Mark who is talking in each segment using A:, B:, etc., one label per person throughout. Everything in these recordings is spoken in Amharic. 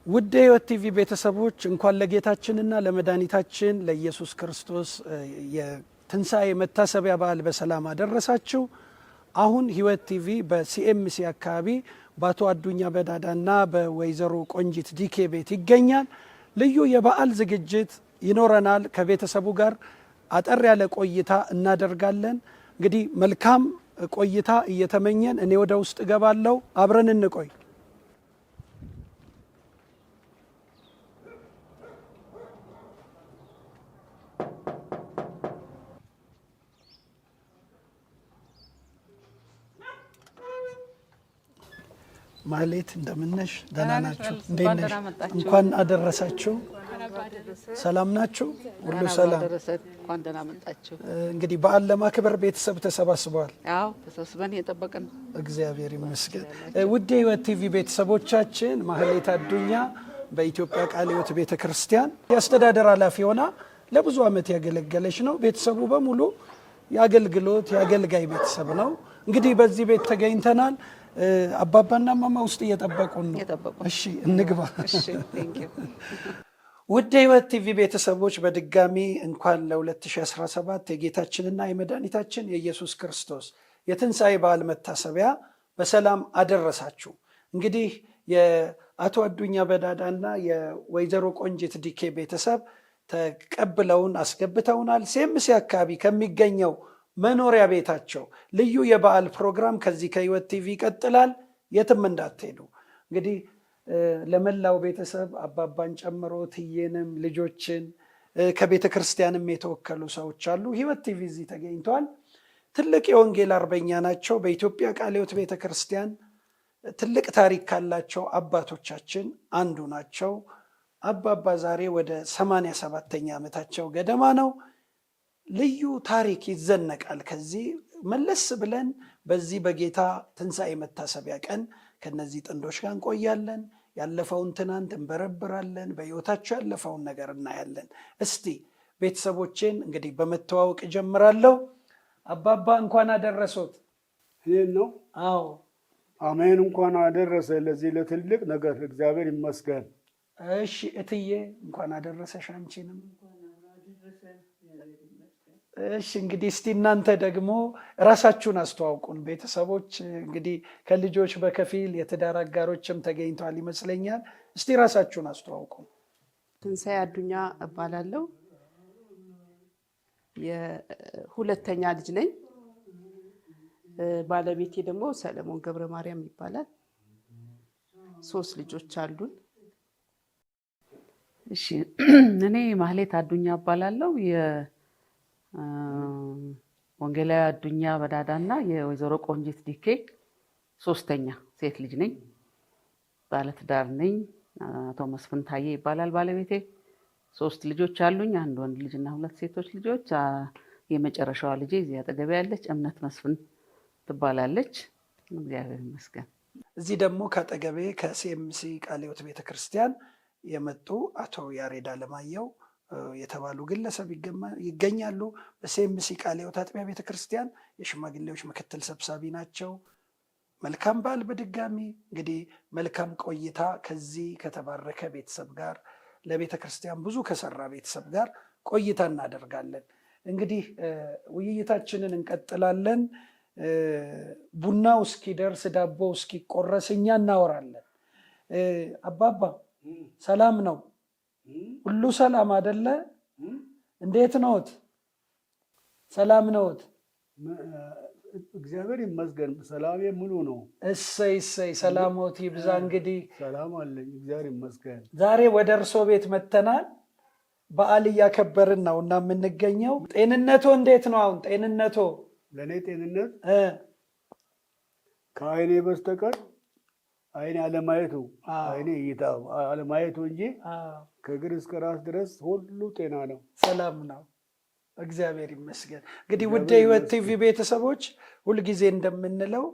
A: ውድ የሕይወት ቲቪ ቤተሰቦች እንኳን ለጌታችንና ለመድኃኒታችን ለኢየሱስ ክርስቶስ የትንሣኤ መታሰቢያ በዓል በሰላም አደረሳችሁ። አሁን ሕይወት ቲቪ በሲኤምሲ አካባቢ በአቶ አዱኛ በዳዳና በወይዘሮ ቆንጂት ዲኬ ቤት ይገኛል። ልዩ የበዓል ዝግጅት ይኖረናል። ከቤተሰቡ ጋር አጠር ያለ ቆይታ እናደርጋለን። እንግዲህ መልካም ቆይታ እየተመኘን እኔ ወደ ውስጥ እገባለሁ። አብረን እንቆይ። ማህሌት እንደምነሽ? ደህና ናችሁ? እንዴት ነሽ? እንኳን አደረሳችሁ። ሰላም ናችሁ? ሁሉ ሰላም?
B: እንኳን ደህና መጣችሁ።
A: እንግዲህ በዓል ለማክበር ቤተሰብ ተሰባስበዋል።
B: አዎ ተሰብስበን እየጠበቅን።
A: እግዚአብሔር ይመስገን። ውድ የሕይወት ቲቪ ቤተሰቦቻችን ማህሌት አዱኛ በኢትዮጵያ ቃለ ሕይወት ቤተክርስቲያን የአስተዳደር ኃላፊ ሆና ለብዙ ዓመት ያገለገለች ነው። ቤተሰቡ በሙሉ የአገልግሎት የአገልጋይ ቤተሰብ ነው። እንግዲህ በዚህ ቤት ተገኝተናል። አባባና ማማ ውስጥ እየጠበቁን ነው። እሺ እንግባ። ውድ የሕይወት ቲቪ ቤተሰቦች በድጋሚ እንኳን ለ2017 የጌታችንና የመድኃኒታችን የኢየሱስ ክርስቶስ የትንሣኤ በዓል መታሰቢያ በሰላም አደረሳችሁ። እንግዲህ የአቶ አዱኛ በዳዳና የወይዘሮ ቆንጂት ዲኬ ቤተሰብ ተቀብለውን አስገብተውናል። ሲኤምሲ አካባቢ ከሚገኘው መኖሪያ ቤታቸው ልዩ የበዓል ፕሮግራም ከዚህ ከሕይወት ቲቪ ይቀጥላል። የትም እንዳትሄዱ። እንግዲህ ለመላው ቤተሰብ አባባን ጨምሮ ትዬንም ልጆችን ከቤተ ክርስቲያንም የተወከሉ ሰዎች አሉ። ሕይወት ቲቪ እዚህ ተገኝተዋል። ትልቅ የወንጌል አርበኛ ናቸው። በኢትዮጵያ ቃለ ሕይወት ቤተ ክርስቲያን ትልቅ ታሪክ ካላቸው አባቶቻችን አንዱ ናቸው። አባባ ዛሬ ወደ 87ኛ ዓመታቸው ገደማ ነው። ልዩ ታሪክ ይዘነቃል። ከዚህ መለስ ብለን በዚህ በጌታ ትንሣኤ መታሰቢያ ቀን ከነዚህ ጥንዶች ጋር እንቆያለን። ያለፈውን ትናንት እንበረብራለን። በሕይወታቸው ያለፈውን ነገር እናያለን። እስቲ ቤተሰቦቼን እንግዲህ በመተዋወቅ እጀምራለሁ። አባባ እንኳን አደረሶት።
C: ይህን ነው?
A: አዎ
C: አሜን። እንኳን አደረሰ ለዚህ ለትልቅ ነገር እግዚአብሔር ይመስገን።
A: እሺ እትዬ እንኳን አደረሰሽ አንቺንም። እሺ እንግዲህ እስቲ እናንተ ደግሞ ራሳችሁን አስተዋውቁን። ቤተሰቦች እንግዲህ ከልጆች በከፊል የትዳር አጋሮችም ተገኝተዋል ይመስለኛል። እስቲ ራሳችሁን አስተዋውቁን።
B: ትንሣኤ አዱኛ እባላለሁ። የሁለተኛ ልጅ ነኝ። ባለቤቴ ደግሞ ሰለሞን ገብረ ማርያም ይባላል። 3 ልጆች አሉን።
D: እሺ እኔ ማህሌት አዱኛ እባላለሁ። ወንጌላዊ አዱኛ በዳዳና የወይዘሮ ቆንጂት ዲኬ 3ኛ ሴት ልጅ ነኝ። ባለትዳር ነኝ። አቶ መስፍን ታዬ ይባላል ባለቤቴ። 3 ልጆች አሉኝ፣ 1 ወንድ ልጅና 2 ሴቶች ልጆች። የመጨረሻዋ ልጄ እዚህ አጠገቤ ያለች እምነት መስፍን ትባላለች። እግዚአብሔር ይመስገን።
A: እዚህ ደግሞ ከአጠገቤ ከሲኤምሲ ቃለ ሕይወት ቤተክርስቲያን የመጡ አቶ ያሬድ አለማየሁ የተባሉ ግለሰብ ይገኛሉ። በሲኤምሲ ቃለ ሕይወት አጥቢያ ቤተክርስቲያን የሽማግሌዎች ምክትል ሰብሳቢ ናቸው። መልካም በዓል በድጋሚ። እንግዲህ መልካም ቆይታ ከዚህ ከተባረከ ቤተሰብ ጋር ለቤተ ክርስቲያን ብዙ ከሰራ ቤተሰብ ጋር ቆይታ እናደርጋለን። እንግዲህ ውይይታችንን እንቀጥላለን። ቡናው እስኪደርስ ዳቦው እስኪቆረስ እኛ እናወራለን። አባባ ሰላም ነው? ሁሉ ሰላም አደለ? እንዴት ነዎት? ሰላም ነዎት?
C: እግዚአብሔር ይመስገን ሰላሜ ሙሉ ነው።
A: እሰይ እሰይ፣ ሰላሞት ይብዛ። እንግዲህ
C: ሰላም አለኝ እግዚአብሔር ይመስገን።
A: ዛሬ ወደ እርሶ ቤት መተናል። በዓል እያከበርን ነው እና የምንገኘው። ጤንነቶ እንዴት ነው አሁን? ጤንነቶ?
C: ለእኔ ጤንነት ከአይኔ በስተቀር አይኔ አለማየቱ አይኔ እይታ አለማየቱ እንጂ ከእግር እስከ ራስ ድረስ ሁሉ ጤና ነው፣
A: ሰላም ነው። እግዚአብሔር ይመስገን። እንግዲህ ውድ የሕይወት ቲቪ ቤተሰቦች ሁልጊዜ እንደምንለው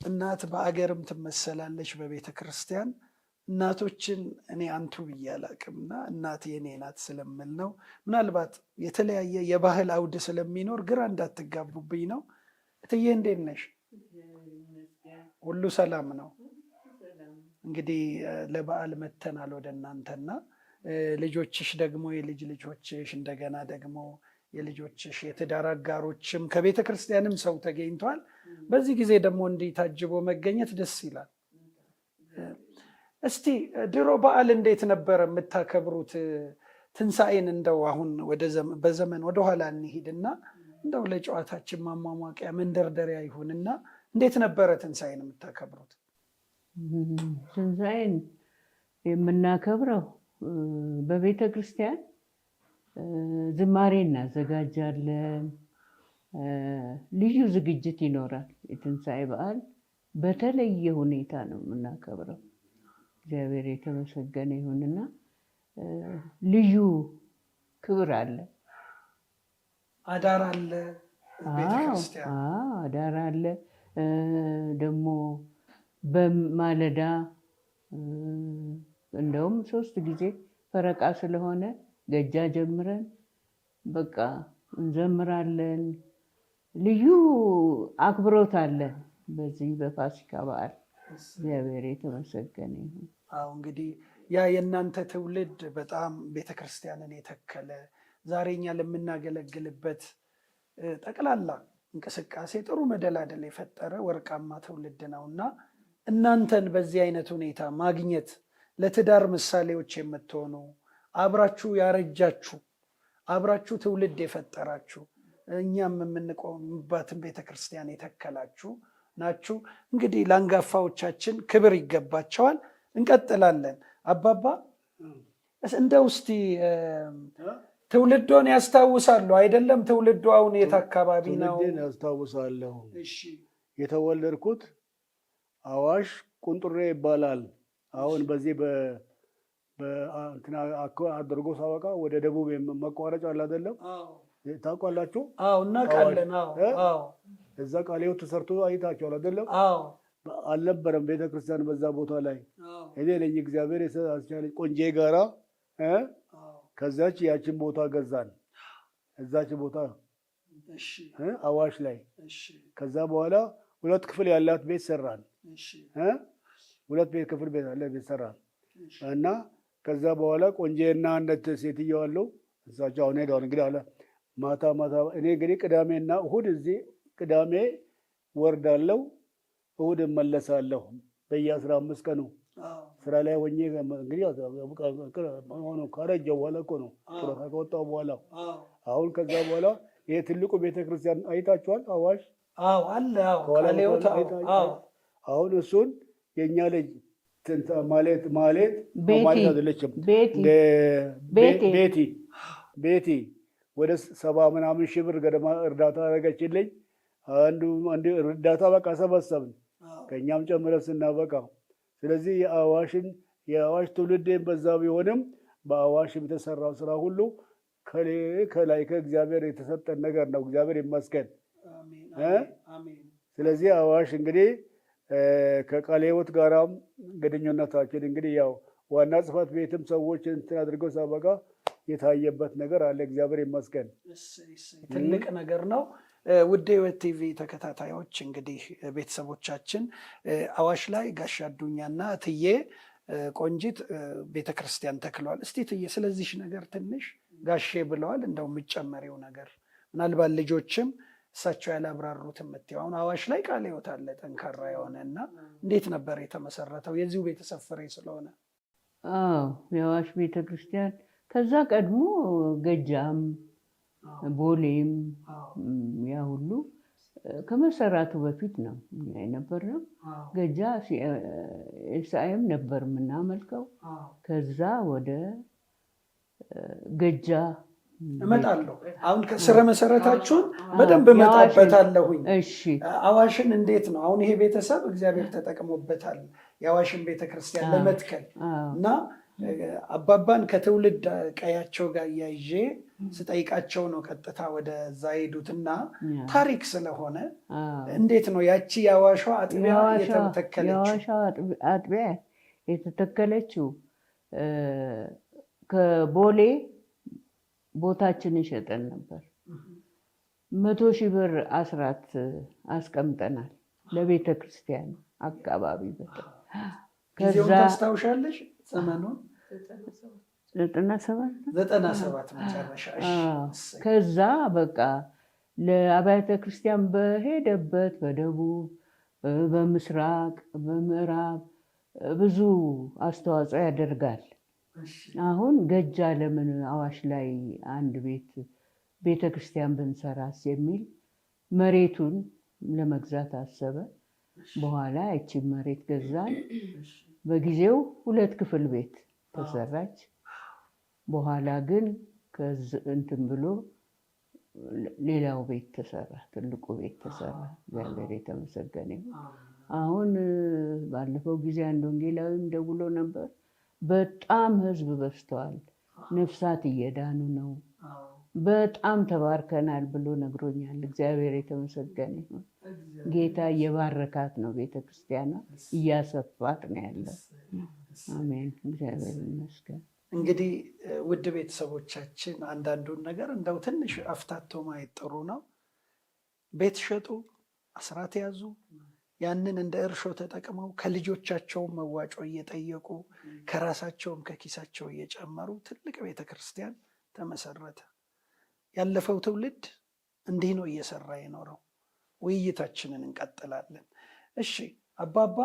A: እናት በአገርም ትመሰላለች በቤተ ክርስቲያን። እናቶችን እኔ አንቱ ብዬ አላቅምና እናት የኔ ናት ስለምል ነው። ምናልባት የተለያየ የባህል አውድ ስለሚኖር ግራ እንዳትጋቡብኝ ነው። እትዬ እንዴት ነሽ? ሁሉ ሰላም ነው? እንግዲህ ለበዓል መተናል ወደ እናንተና ልጆችሽ ደግሞ የልጅ ልጆችሽ እንደገና ደግሞ የልጆችሽ የትዳር አጋሮችም ከቤተ ክርስቲያንም ሰው ተገኝቷል። በዚህ ጊዜ ደግሞ እንዲህ ታጅቦ መገኘት ደስ ይላል። እስቲ ድሮ በዓል እንዴት ነበር የምታከብሩት? ትንሣኤን እንደው አሁን በዘመን ወደኋላ እንሂድና እንደው ለጨዋታችን ማሟሟቂያ መንደርደሪያ ይሁንና እንዴት ነበረ ትንሣኤን የምታከብሩት?
E: ትንሣኤን የምናከብረው በቤተ ክርስቲያን ዝማሬ እናዘጋጃለን። ልዩ ዝግጅት ይኖራል። የትንሣኤ በዓል በተለየ ሁኔታ ነው የምናከብረው። እግዚአብሔር የተመሰገነ ይሁንና ልዩ ክብር አለ።
A: አዳር አለ ቤተክርስቲያን።
E: አዳር አለ። ደግሞ በማለዳ እንደውም 3 ጊዜ ፈረቃ ስለሆነ ገጃ ጀምረን በቃ እንዘምራለን። ልዩ አክብሮት አለ በዚህ በፋሲካ በዓል። እግዚአብሔር የተመሰገነ ይሁን።
A: እንግዲህ ያ የእናንተ ትውልድ በጣም ቤተክርስቲያንን የተከለ ዛሬ እኛ ለምናገለግልበት ጠቅላላ እንቅስቃሴ ጥሩ መደላደል የፈጠረ ወርቃማ ትውልድ ነውና እናንተን በዚህ አይነት ሁኔታ ማግኘት ለትዳር ምሳሌዎች የምትሆኑ አብራችሁ ያረጃችሁ አብራችሁ ትውልድ የፈጠራችሁ እኛም የምንቆምባትን ቤተክርስቲያን የተከላችሁ ናችሁ። እንግዲህ ለአንጋፋዎቻችን ክብር ይገባቸዋል። እንቀጥላለን። አባባ እንደው እስቲ ትውልዶን ያስታውሳሉ አይደለም? ትውልዱ አሁን የት አካባቢ ነው?
C: ትውልድን ያስታውሳለሁ። የተወለድኩት አዋሽ ቁንጥሬ ይባላል። አሁን በዚህ አድርጎ ሳወቃ ወደ ደቡብ መቋረጫ አለ አይደለም? ታውቃላችሁ?
A: እናውቃለን።
C: እዛ ቃሌው ተሰርቶ አይታችኋል አይደለም? አልነበረም ቤተክርስቲያን በዛ ቦታ ላይ። እኔ ነኝ እግዚአብሔር አስቻለኝ ቆንጄ ጋራ ከዛች ያችን ቦታ ገዛን። እዛች ቦታ አዋሽ ላይ። ከዛ በኋላ 2 ክፍል ያላት ቤት ሰራን። 2 ክፍል ቤት ያለ ቤት ሰራን እና ከዛ በኋላ ቆንጄና አንድ ሴትዮ አለው እዛቸው አሁን ሄደዋል። እንግዲህ አለ ማታ እኔ እንግዲህ ቅዳሜና እሁድ እዚህ ቅዳሜ ወርዳለሁ፣ እሁድ እመለሳለሁ። በየ15 ቀኑ ስራ ላይ ሆኜ እንግዲህ ካረጀው በኋላ እኮ ነው ከወጣሁ በኋላ። አሁን ከዛ በኋላ ይሄ ትልቁ ቤተክርስቲያን አይታችኋል? አዋሽ
A: አለ።
C: አሁን እሱን የእኛ ልጅ ማለት አይደለችም ቤቲ ወደ 70 ምናምን ሺህ ብር ገደማ እርዳታ አደረገችልኝ። አንዱ እርዳታ በቃ ሰበሰብን ከእኛም ጨምረ ስናበቃ። ስለዚህ የአዋሽ ትውልዴን በዛ ቢሆንም በአዋሽ የተሰራው ስራ ሁሉ ከላይ ከእግዚአብሔር የተሰጠን ነገር ነው። እግዚአብሔር ይመስገን። ስለዚህ አዋሽ እንግዲህ ከቃለ ሕይወት ጋራም ግንኙነታችን እንግዲህ ያው ዋና ጽሕፈት ቤትም ሰዎች እንትን አድርገው ሳበቃ የታየበት ነገር አለ። እግዚአብሔር ይመስገን።
A: ትልቅ ነገር ነው። ውድ ሕይወት ቲቪ ተከታታዮች እንግዲህ ቤተሰቦቻችን አዋሽ ላይ ጋሽ አዱኛና እትዬ ቆንጂት ቤተክርስቲያን ተክለዋል። እስቲ እትዬ ስለዚህ ነገር ትንሽ ጋሼ ብለዋል፣ እንደው የምጨመሪው ነገር ምናልባት ልጆችም እሳቸው ያላብራሩት የምትይው አሁን አዋሽ ላይ ቃለ ሕይወት አለ ጠንካራ የሆነ እና እንዴት ነበር የተመሰረተው? የዚሁ ቤተሰብ ፍሬ ስለሆነ።
E: የአዋሽ ቤተክርስቲያን ከዛ ቀድሞ ገጃም ቦሌም ያ ሁሉ ከመሰራቱ በፊት ነው የነበረው። ገጃ ኤስአይም ነበር የምናመልከው። ከዛ ወደ ገጃ
A: እመጣለሁ። አሁን ስረ መሰረታችሁን በደንብ እመጣበታለሁኝ። አዋሽን እንዴት ነው አሁን ይሄ ቤተሰብ እግዚአብሔር ተጠቅሞበታል የአዋሽን ቤተክርስቲያን ለመትከል እና አባባን ከትውልድ ቀያቸው ጋር እያይዤ ስጠይቃቸው ነው ቀጥታ ወደዛ ሄዱትና ታሪክ ስለሆነ እንዴት ነው ያቺ የአዋሿ አጥቢያ የተተከለችው?
E: የአዋሿ አጥቢያ የተተከለችው ከቦሌ ቦታችንን ሸጠን ነበር። 100,000 ብር አስራት አስቀምጠናል ለቤተ ክርስቲያን አካባቢ
A: ጊዜውን ታስታውሻለሽ? ዘመኑን 97 መጨረሻ።
E: ከዛ በቃ ለአብያተ ክርስቲያን በሄደበት በደቡብ፣ በምስራቅ፣ በምዕራብ ብዙ አስተዋጽኦ ያደርጋል። አሁን ገጃ ለምን አዋሽ ላይ አንድ ቤተ ክርስቲያን ብንሰራስ የሚል መሬቱን ለመግዛት አሰበ። በኋላ ያቺን መሬት ገዛን። በጊዜው 2 ክፍል ቤት ተሰራች። በኋላ ግን እንትን ብሎ ሌላው ቤት ተሰራ፣ ትልቁ ቤት ተሰራ። እግዚአብሔር የተመሰገነ ይሁን። አሁን ባለፈው ጊዜ አንድ ወንጌላዊም ደውሎ ነበር። በጣም ህዝብ በዝተዋል፣ ነፍሳት እየዳኑ ነው፣ በጣም ተባርከናል ብሎ ነግሮኛል። እግዚአብሔር የተመሰገነ ይሁን። ጌታ እየባረካት ነው፣ ቤተክርስቲያኗ እያሰፋት ነው ያለው። አሜን፣ እግዚአብሔር ይመስገን።
A: እንግዲህ ውድ ቤተሰቦቻችን አንዳንዱን ነገር እንደው ትንሽ አፍታቶ ማየት ጥሩ ነው። ቤት ሸጡ፣ አስራት ያዙ፣ ያንን እንደ እርሾ ተጠቅመው ከልጆቻቸውም መዋጮ እየጠየቁ ከራሳቸውም ከኪሳቸው እየጨመሩ ትልቅ ቤተክርስቲያን ተመሰረተ። ያለፈው ትውልድ እንዲህ ነው እየሰራ የኖረው። ውይይታችንን እንቀጥላለን። እሺ አባባ፣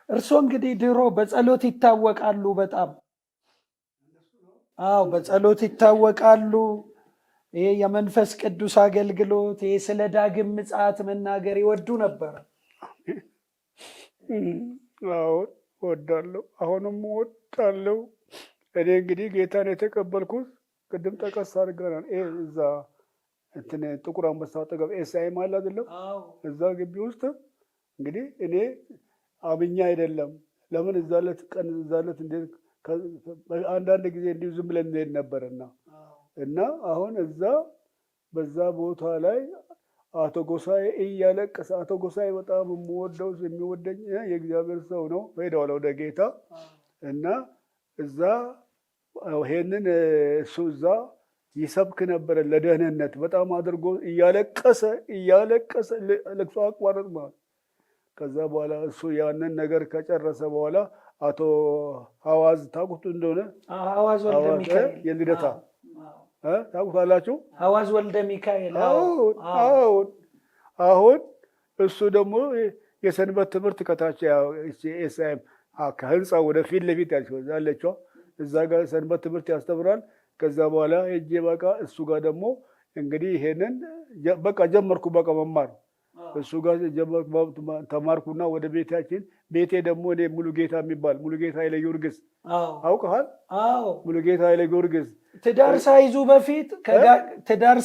A: እርሶ እንግዲህ ድሮ በጸሎት ይታወቃሉ በጣም። አዎ በጸሎት ይታወቃሉ። ይሄ የመንፈስ ቅዱስ አገልግሎት፣ ይሄ ስለ ዳግም ምጽአት መናገር ይወዱ ነበር።
C: አሁን እወዳለሁ፣ አሁንም እወዳለሁ። እኔ እንግዲህ ጌታን የተቀበልኩት ቅድም ጠቀስ አድርገናል። እዛ እንትን ጥቁር አንበሳ አጠገብ ኤስአይም አለ አይደለም? እዛ ግቢ ውስጥ እንግዲህ እኔ አብኛ አይደለም። ለምን እዛለት ቀን እዛለት እንዴት አንዳንድ ጊዜ እንዲሁ ዝም ብለን እንሄድ ነበርና እና አሁን እዛ በዛ ቦታ ላይ አቶ ጎሳዬ እያለቀሰ፣ አቶ ጎሳዬ በጣም የምወደው የሚወደኝ የእግዚአብሔር ሰው ነው፣ ሄደዋል ወደ ጌታ እና እዛ ይሄንን እሱ እዛ ይሰብክ ነበረ ለደህንነት በጣም አድርጎ እያለቀሰ ለቅሶ አቋረጥ ማለት። ከዛ በኋላ እሱ ያንን ነገር ከጨረሰ በኋላ አቶ ሐዋዝ ታውቁት እንደሆነ
A: ሐዋዝ ወልደ ሚካኤል
C: የልደታ ታውቁታላችሁ?
A: ሐዋዝ ወልደ ሚካኤል።
C: አሁን እሱ ደግሞ የሰንበት ትምህርት ከታች ኤስአይኤም ከህንፃ ወደ ፊት ለፊት ያለችው እዛ ጋር ሰንበት ትምህርት ያስተምራል። ከዛ በኋላ ሄጄ በቃ እሱ ጋር ደግሞ እንግዲህ ይሄንን በቃ ጀመርኩ በቃ መማር እሱ ጋር ተማርኩና ወደ ቤታችን ቤቴ ደግሞ እኔ ሙሉጌታ የሚባል ሙሉጌታ ኃይለ ጊዮርጊስ አውቀሃል?
A: አዎ
C: ሙሉጌታ ኃይለ ጊዮርጊስ
A: ትዳር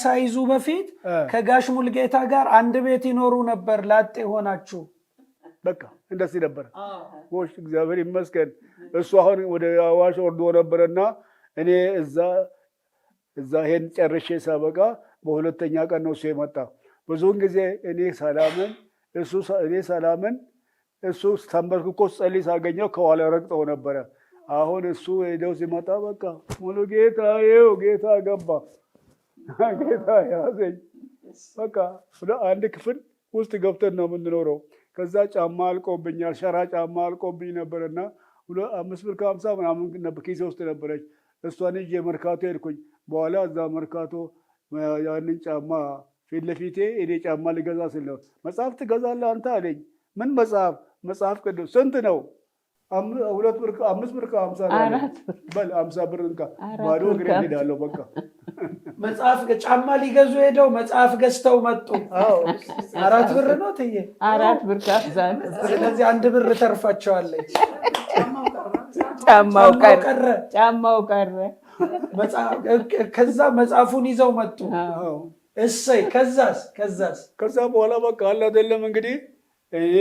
A: ሳይዙ በፊት ከጋሽ ሙሉጌታ ጋር አንድ ቤት ይኖሩ ነበር። ላጤ ሆናችሁ
C: በቃ እንደዚህ ነበር። ወሽ እግዚአብሔር ይመስገን። እሱ አሁን ወደ አዋሽ ወርዶ ነበርና እኔ እዛ ይሄን ጨርሼ ሳበቃ በሁለተኛ ቀን ነው እሱ የመጣ። ብዙውን ጊዜ እኔ ሰላምን እሱ ተንበርክኮ ጸልይ ሳገኘው ከኋላ ረግጠው ነበረ። አሁን እሱ ሄደው ሲመጣ በቃ ሙሉ ጌታ ይኸው ጌታ ገባ፣ ጌታ ያዘኝ። በቃ አንድ ክፍል ውስጥ ገብተን ነው የምንኖረው። ከዛ ጫማ አልቆብኛል፣ ሸራ ጫማ አልቆብኝ ነበርና 5 ብር ከ50 ምናምን ኪሴ ውስጥ ነበረች። እሷን ይዤ መርካቶ ሄድኩኝ። በኋላ እዛ መርካቶ ያንን ጫማ ፊት ለፊቴ እኔ ጫማ ልገዛ ስለ መጽሐፍ ትገዛለህ አንተ አለኝ። ምን መጽሐፍ? መጽሐፍ ቅዱስ። ስንት ነው? 5 ብር ከ50 በል 50 ብር እንካ ባዶ እግሬ ሄዳለሁ። በቃ
A: መጽሐፍ ጫማ ሊገዙ ሄደው መጽሐፍ ገዝተው መጡ። 4 ብር ነው ትዬ
E: 4 ብር ከዛ።
A: ስለዚህ 1 ብር ተርፋቸዋለች።
E: ጫማው ቀረ።
A: ከዛ መጽሐፉን ይዘው መጡ። እሰይ። ከዛ
C: በኋላ በቃ አለ አይደለም እንግዲህ እኔ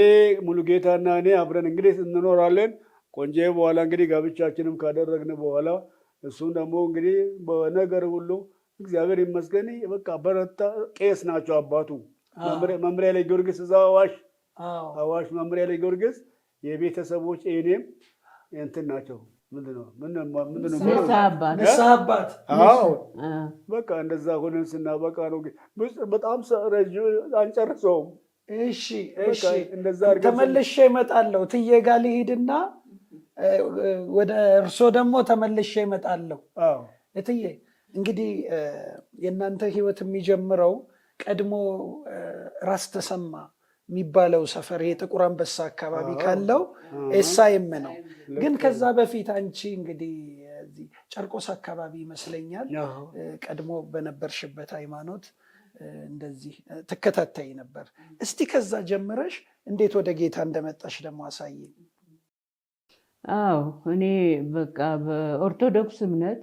C: ሙሉጌታና እኔ አብረን እንግዲህ እንኖራለን። ቆንጆ በኋላ እንግዲህ ጋብቻችንም ካደረግን በኋላ እሱም ደግሞ እንግዲህ በነገር ሁሉ እግዚአብሔር ይመስገን በቃ በረታ። ቄስ ናቸው አባቱ መምሪያ ላይ ጊዮርጊስ እዛ አዋሽ መምሪያ ላይ ጊዮርጊስ የቤተሰቦች እኔም እንትን ናቸው። ምንድነው
A: ንስሐ አባት።
C: በቃ እንደዛ ሆነን ስናበቃ ነው። በጣም አንጨርሰውም
A: እሺ ተመልሼ እመጣለሁ። እትዬ ጋር ልሂድና ወደ እርሶ ደግሞ ተመልሼ እመጣለሁ። እትዬ እንግዲህ የእናንተ ህይወት የሚጀምረው ቀድሞ ራስ ተሰማ የሚባለው ሰፈር የጥቁር አንበሳ አካባቢ ካለው ኤሳይም ነው። ግን ከዛ በፊት አንቺ እንግዲህ ጨርቆስ አካባቢ ይመስለኛል ቀድሞ በነበርሽበት ሃይማኖት እንደዚህ ትከታተይ ነበር። እስቲ ከዛ ጀምረሽ እንዴት ወደ ጌታ እንደመጣሽ ደግሞ አሳየኝ።
E: አዎ እኔ በቃ በኦርቶዶክስ እምነት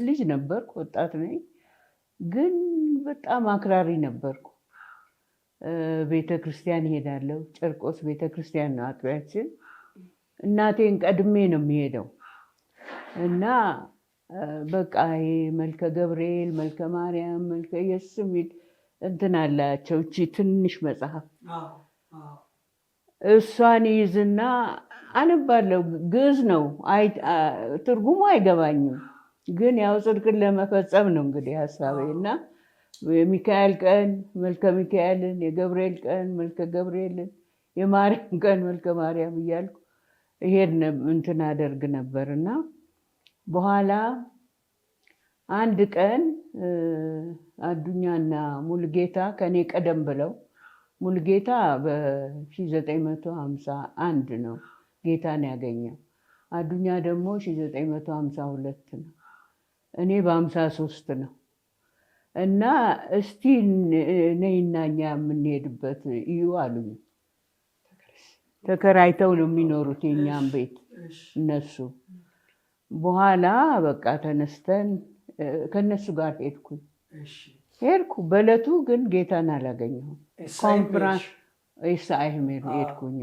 E: ልጅ ነበርኩ፣ ወጣት ነኝ። ግን በጣም አክራሪ ነበርኩ። ቤተ ክርስቲያን እሄዳለሁ። ጨርቆስ ቤተ ክርስቲያን ነው አጥቢያችን። እናቴን ቀድሜ ነው የሚሄደው እና በቃ ይሄ መልከ ገብርኤል፣ መልከ ማርያም፣ መልከ ኢየሱስ የሚል እንትን አላቸው። እቺ ትንሽ መጽሐፍ እሷን ይዝና አነባለሁ። ግዕዝ ነው፣ ትርጉሙ አይገባኝም። ግን ያው ጽድቅን ለመፈጸም ነው እንግዲህ ሀሳቤ እና የሚካኤል ቀን መልከ ሚካኤልን፣ የገብርኤል ቀን መልከ ገብርኤልን፣ የማርያም ቀን መልከ ማርያም እያልኩ ይሄድ እንትን አደርግ ነበርና በኋላ አንድ ቀን አዱኛና ሙልጌታ ከኔ ቀደም ብለው፣ ሙልጌታ በ1951 ነው ጌታን ያገኘው። አዱኛ ደግሞ 1952 ነው። እኔ በ53 ነው። እና እስቲ ነይና እኛ የምንሄድበት እዩ አሉኝ። ተከራይተው ነው የሚኖሩት የኛም ቤት እነሱ። በኋላ በቃ ተነስተን ከነሱ ጋር ሄድኩ። በዕለቱ ግን ጌታን አላገኘሁም። ኮንፍራንስ ኤሳይም ሄድኩኝ።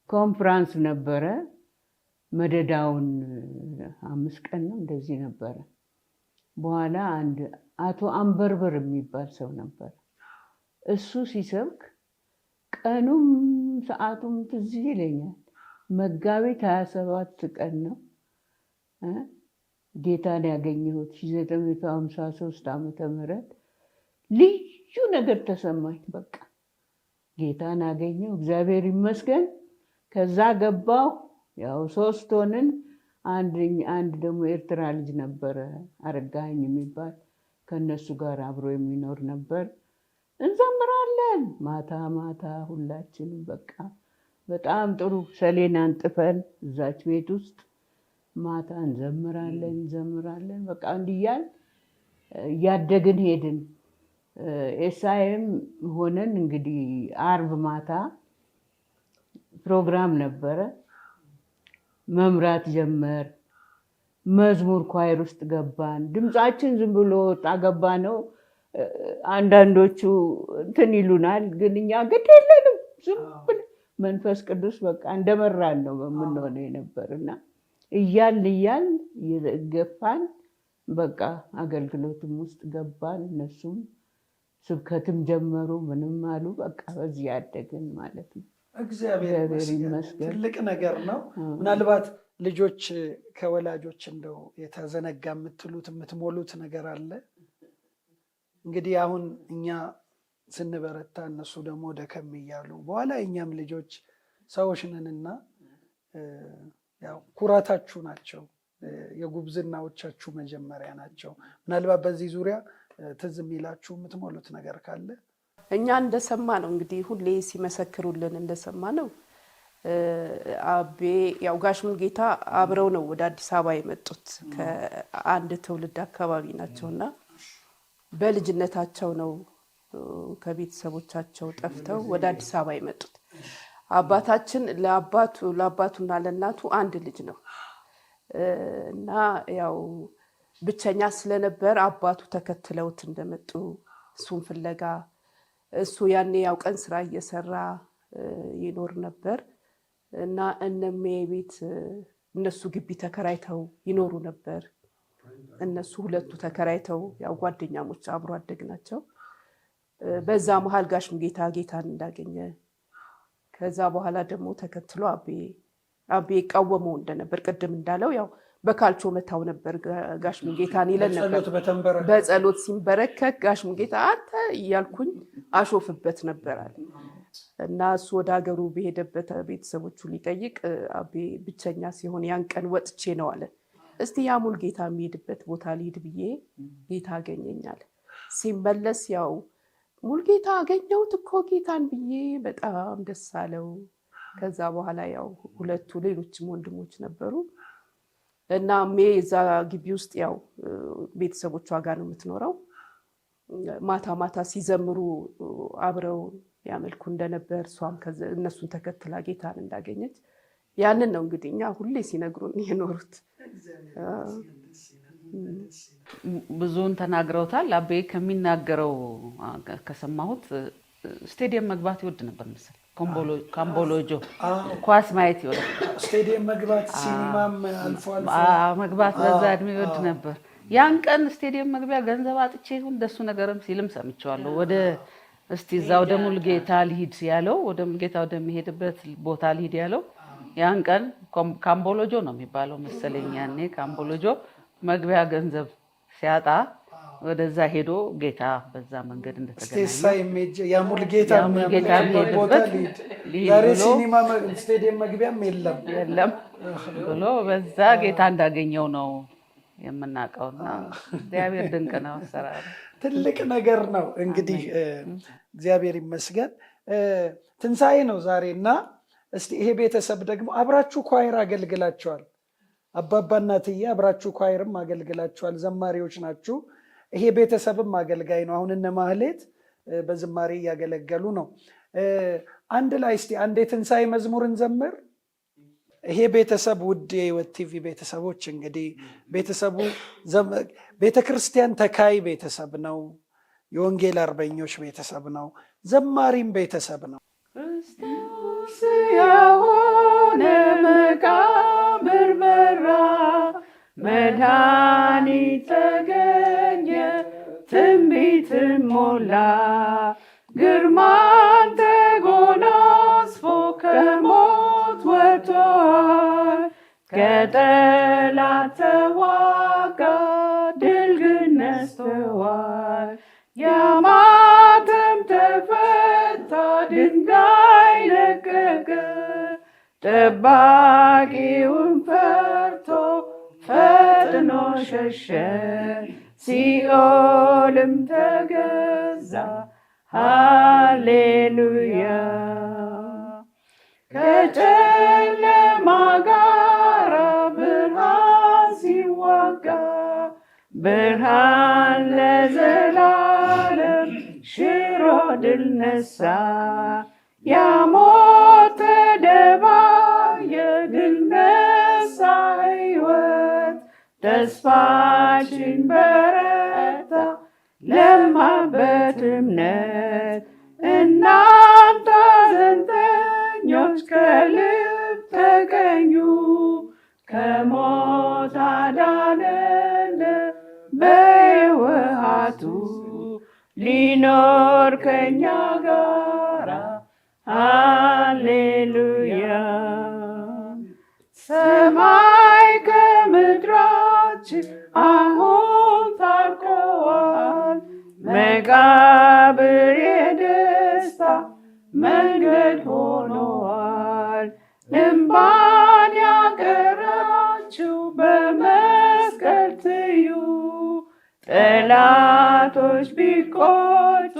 E: ኮንፍራንስ ነበረ። መደዳውን 5 ቀን ነው እንደዚህ ነበረ። በኋላ አንድ አቶ አንበርበር የሚባል ሰው ነበር። እሱ ሲሰብክ ቀኑም ሰዓቱም ትዝ ይለኛል። መጋቢት 27 ቀን ነው ጌታን ያገኘሁት 1953 ዓመተ ምህረት። ልዩ ነገር ተሰማኝ። በቃ ጌታን አገኘሁ፣ እግዚአብሔር ይመስገን። ከዛ ገባሁ። ያው 3 ሆንን። አንድ ደግሞ ኤርትራ ልጅ ነበረ አረጋኝ የሚባል፣ ከነሱ ጋር አብሮ የሚኖር ነበር። እንዘምራለን ማታ ማታ ሁላችንም። በቃ በጣም ጥሩ ሰሌን አንጥፈን እዛች ቤት ውስጥ ማታ እንዘምራለን። በቃ እንዲያል እያደግን ሄድን። ኤሳይም ሆነን እንግዲህ አርብ ማታ ፕሮግራም ነበረ። መምራት ጀመር። መዝሙር ኳይር ውስጥ ገባን። ድምፃችን ዝም ብሎ ወጣ ገባ ነው። አንዳንዶቹ እንትን ይሉናል፣ ግን እኛ ግድ የለንም። ዝም ብለን መንፈስ ቅዱስ በቃ እንደመራን ነው የምንሆነው የነበርና እያልን እየገፋን በቃ አገልግሎትም ውስጥ ገባን። እነሱም ስብከትም ጀመሩ፣ ምንም አሉ። በቃ በዚህ ያደግን ማለት ነው።
A: እግዚአብሔር ይመስገን። ትልቅ ነገር ነው። ምናልባት ልጆች ከወላጆች እንደው የተዘነጋ የምትሞሉት ነገር አለ? እንግዲህ አሁን እኛ ስንበረታ እነሱ ደግሞ ደከም እያሉ በኋላ እኛም ልጆች ሰዎች ነንና ያው ኩራታችሁ ናቸው፣ የጉብዝናዎቻችሁ መጀመሪያ ናቸው። ምናልባት በዚህ ዙሪያ ትዝ የሚላችሁ የምትሞሉት ነገር ካለ?
B: እኛ እንደሰማ ነው እንግዲህ ሁሌ ሲመሰክሩልን እንደሰማ ነው። አቤ ያው ጋሽ ሙልጌታ አብረው ነው ወደ አዲስ አበባ የመጡት። ከአንድ ትውልድ አካባቢ ናቸውና በልጅነታቸው ነው ከቤተሰቦቻቸው ጠፍተው ወደ አዲስ አበባ የመጡት። አባታችን ለአባቱና ለእናቱ አንድ ልጅ ነው እና ያው ብቸኛ ስለነበር አባቱ ተከትለውት እንደመጡ እሱን ፍለጋ፣ እሱ ያኔ ያው ቀን ስራ እየሰራ ይኖር ነበር እና እነሜ ቤት እነሱ ግቢ ተከራይተው ይኖሩ ነበር። እነሱ ሁለቱ ተከራይተው ያው ጓደኛሞች አብሮ አደግ ናቸው። በዛ መሃል ጋሽ ሙልጌታ ጌታን እንዳገኘ፣ ከዛ በኋላ ደግሞ ተከትሎ አቤ ይቃወመው እንደነበር ቅድም እንዳለው ያው በካልቾ መታው ነበር ጋሽ ሙልጌታን ይለን ነበር። በጸሎት ሲንበረከክ ጋሽ ሙልጌታ አንተ እያልኩኝ አሾፍበት ነበር አለ እና እሱ ወደ ሀገሩ በሄደበት ቤተሰቦቹ ሊጠይቅ አቤ ብቸኛ ሲሆን ያን ቀን ወጥቼ ነው አለ። እስቲ ያ ሙሉጌታ የሚሄድበት ቦታ ልሂድ ብዬ ጌታ አገኘኛል። ሲመለስ ያው ሙሉጌታ አገኘሁት እኮ ጌታን ብዬ በጣም ደስ አለው። ከዛ በኋላ ያው ሁለቱ ሌሎችም ወንድሞች ነበሩ እና እዛ ግቢ ውስጥ ያው ቤተሰቦቿ ጋር ነው የምትኖረው። ማታ ማታ ሲዘምሩ አብረው ያመልኩ እንደነበር እሷም እነሱን ተከትላ ጌታን እንዳገኘች ያንን ነው እንግዲህ እኛ ሁሌ ሲነግሩን የኖሩት።
D: ብዙውን ተናግረውታል። አቤ ከሚናገረው ከሰማሁት ስቴዲየም መግባት ይወድ ነበር መሰለኝ። ካምቦሎጆ ኳስ ማየት ይወድ፣
A: ስቴዲየም መግባት፣ ሲኒማም አልፎ አልፎ
D: መግባት በዛ እድሜ ይወድ ነበር። ያን ቀን ስቴዲየም መግቢያ ገንዘብ አጥቼ ይሁን እንደሱ ነገርም ሲልም ሰምቼዋለሁ። ወደ እስቲ እዛው ወደ ሙሉጌታ ልሂድ ያለው ወደ ሙሉጌታ ወደሚሄድበት ቦታ ልሂድ ያለው ያን ቀን ካምቦሎጆ ነው የሚባለው መሰለኝ። ያኔ ካምቦሎጆ መግቢያ ገንዘብ ሲያጣ ወደዛ ሄዶ ጌታ በዛ መንገድ እንደተገናኘ
A: ያ ሙሉጌታ የሚሄድበት ዛሬ ሲኒማ ስቴዲየም መግቢያም የለም
D: ብሎ በዛ ጌታ እንዳገኘው ነው የምናውቀውና እግዚአብሔር ድንቅ ነው። አሰራሩ
A: ትልቅ ነገር ነው። እንግዲህ እግዚአብሔር ይመስገን ትንሣኤ ነው ዛሬና እስቲ ይሄ ቤተሰብ ደግሞ አብራችሁ ኳይር አገልግላችኋል። አባባና እትዬ አብራችሁ ኳይርም አገልግላችኋል፣ ዘማሪዎች ናችሁ። ይሄ ቤተሰብም አገልጋይ ነው። አሁን እነ ማህሌት በዝማሬ እያገለገሉ ነው። አንድ ላይ እስቲ አንድ የትንሣኤ መዝሙር እንዘምር። ይሄ ቤተሰብ ውድ የሕይወት ቲቪ ቤተሰቦች እንግዲህ ቤተሰቡ ቤተክርስቲያን ተካይ ቤተሰብ ነው። የወንጌል አርበኞች ቤተሰብ ነው። ዘማሪም ቤተሰብ ነው።
E: ክርስቶስ የሆነ መቃብር በራ፣ መድኃኒት ተገኘ፣ ትንቢትን ሞላ፣ ግርማን ተጎናጽፎ ከሞት ወጥቷል፣ ከጠላት ተዋጋ፣ ድል ግን ነስተዋል። ያማተም ተፈታ፣ ድንጋይ ለቀቀ፣ ጠባቂውን ፈርቶ ፈጥኖ ሸሸ፣ ሲኦልም ተገዛ። ሃሌሉያ። ከጨለማ ጋራ ብርሃን ሲዋጋ፣ ብርሃን ለዘላለም ሽሮ ድል ነሳ። ያሞት ተደባየ፣ ድል ነሳ ሕይወት፣ ተስፋችን በረታ፣ ለማበት እምነት። እናንተ ሐዘንተኞች ከልብ ተቀኙ፣ ከሞት አዳነን በሕይወቱ፣ ሊኖር ከኛ ጋራ። ሃሌሉያ። ሰማይ ከምድራችን አሁን ታርቀዋል፣ መቃብር የደስታ መንገድ ሆነዋል። እንባን ያቀራችሁ በመስቀል ትዩ፣ ጠላቶች ቢቆጡ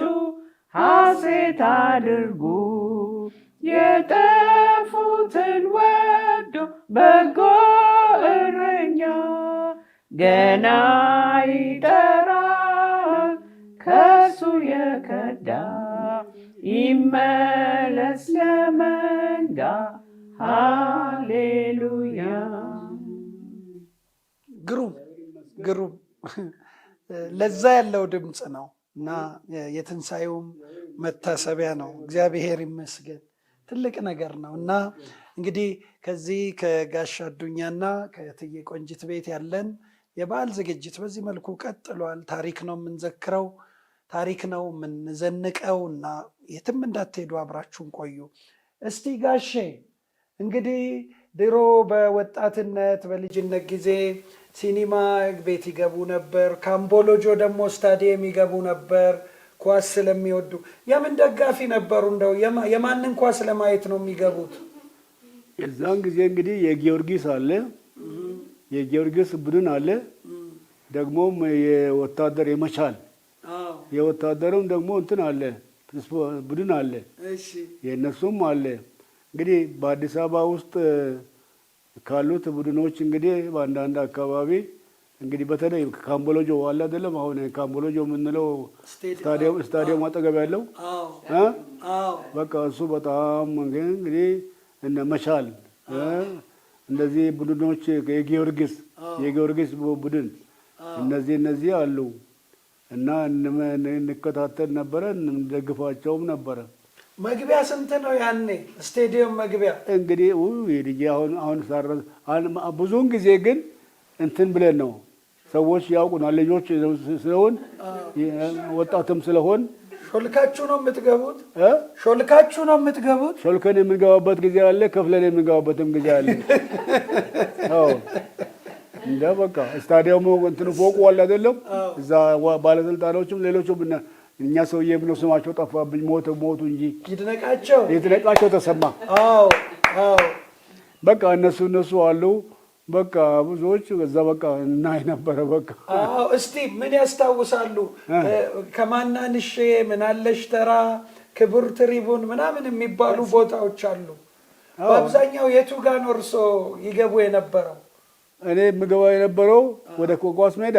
E: ሐሴት አድርጉ። የጠፉትን ወዶ በጎ እረኛ ገና ይጠራል፣ ከሱ የከዳ ይመለስ ለመንጋ። ሃሌሉያ።
A: ግሩም ለዛ ያለው ድምፅ ነው እና የትንሣኤውም መታሰቢያ ነው። እግዚአብሔር ይመስገን። ትልቅ ነገር ነው እና እንግዲህ ከዚህ ከጋሽ አዱኛና ከእትዬ ቆንጂት ቤት ያለን የበዓል ዝግጅት በዚህ መልኩ ቀጥሏል። ታሪክ ነው የምንዘክረው፣ ታሪክ ነው የምንዘንቀው እና የትም እንዳትሄዱ አብራችሁን ቆዩ። እስቲ ጋሼ እንግዲህ ድሮ በወጣትነት በልጅነት ጊዜ ሲኒማ ቤት ይገቡ ነበር፣ ካምቦሎጆ ደግሞ ስታዲየም ይገቡ ነበር፣ ኳስ ስለሚወዱ የምን ደጋፊ ነበሩ? እንደው የማንን ኳስ ለማየት ነው የሚገቡት?
C: የዛን ጊዜ እንግዲህ የጊዮርጊስ አለ፣ የጊዮርጊስ ቡድን አለ፣ ደግሞም የወታደር የመቻል የወታደሩም ደግሞ እንትን አለ ቡድን አለ፣ የእነሱም አለ። እንግዲህ በአዲስ አበባ ውስጥ ካሉት ቡድኖች እንግዲህ በአንዳንድ አካባቢ እንግዲህ በተለይ ካምቦሎጆ አለ አይደለም? አሁን ካምቦሎጆ የምንለው ስታዲየም አጠገብ ያለው በቃ እሱ በጣም እንግዲህ እነ መቻል እንደዚህ ቡድኖች የጊዮርጊስ ቡድን እነዚህ አሉ እና እንከታተል ነበረ፣ እንደግፋቸውም ነበረ።
A: መግቢያ ስንት ነው ያኔ ስቴዲየም መግቢያ?
C: እንግዲህ አሁን ብዙውን ጊዜ ግን እንትን ብለን ነው ሰዎች ያውቁናል። ልጆች ስለሆን ወጣትም ስለሆን
A: ሾልካችሁ ነው የምትገቡት? ሾልካችሁ ነው የምትገቡት?
C: ሾልከን የምንገባበት ጊዜ አለ፣ ከፍለን የምንገባበትም ጊዜ አለ። አዎ እንደ በቃ ስታዲየሙ እንትን ፎቁ አለ አይደለም? እዛ ባለስልጣኖችም ሌሎችም እኛ ሰውዬ ብለው ስማቸው ጠፋብኝ፣ ሞቱ እንጂ ይድነቃቸው ተሰማ።
A: አዎ አዎ
C: በቃ እነሱ አሉ። በቃ ብዙዎች እዛ በቃ እናይ ነበረ። በቃ
A: አዎ። እስቲ ምን ያስታውሳሉ? ከማናንሼ ምናለሽ ተራ፣ ክቡር ትሪቡን ምናምን የሚባሉ ቦታዎች አሉ። በአብዛኛው የቱ ጋር ነው እርሶ ይገቡ የነበረው?
C: እኔ የምገባ የነበረው ወደ ኳስ ሜዳ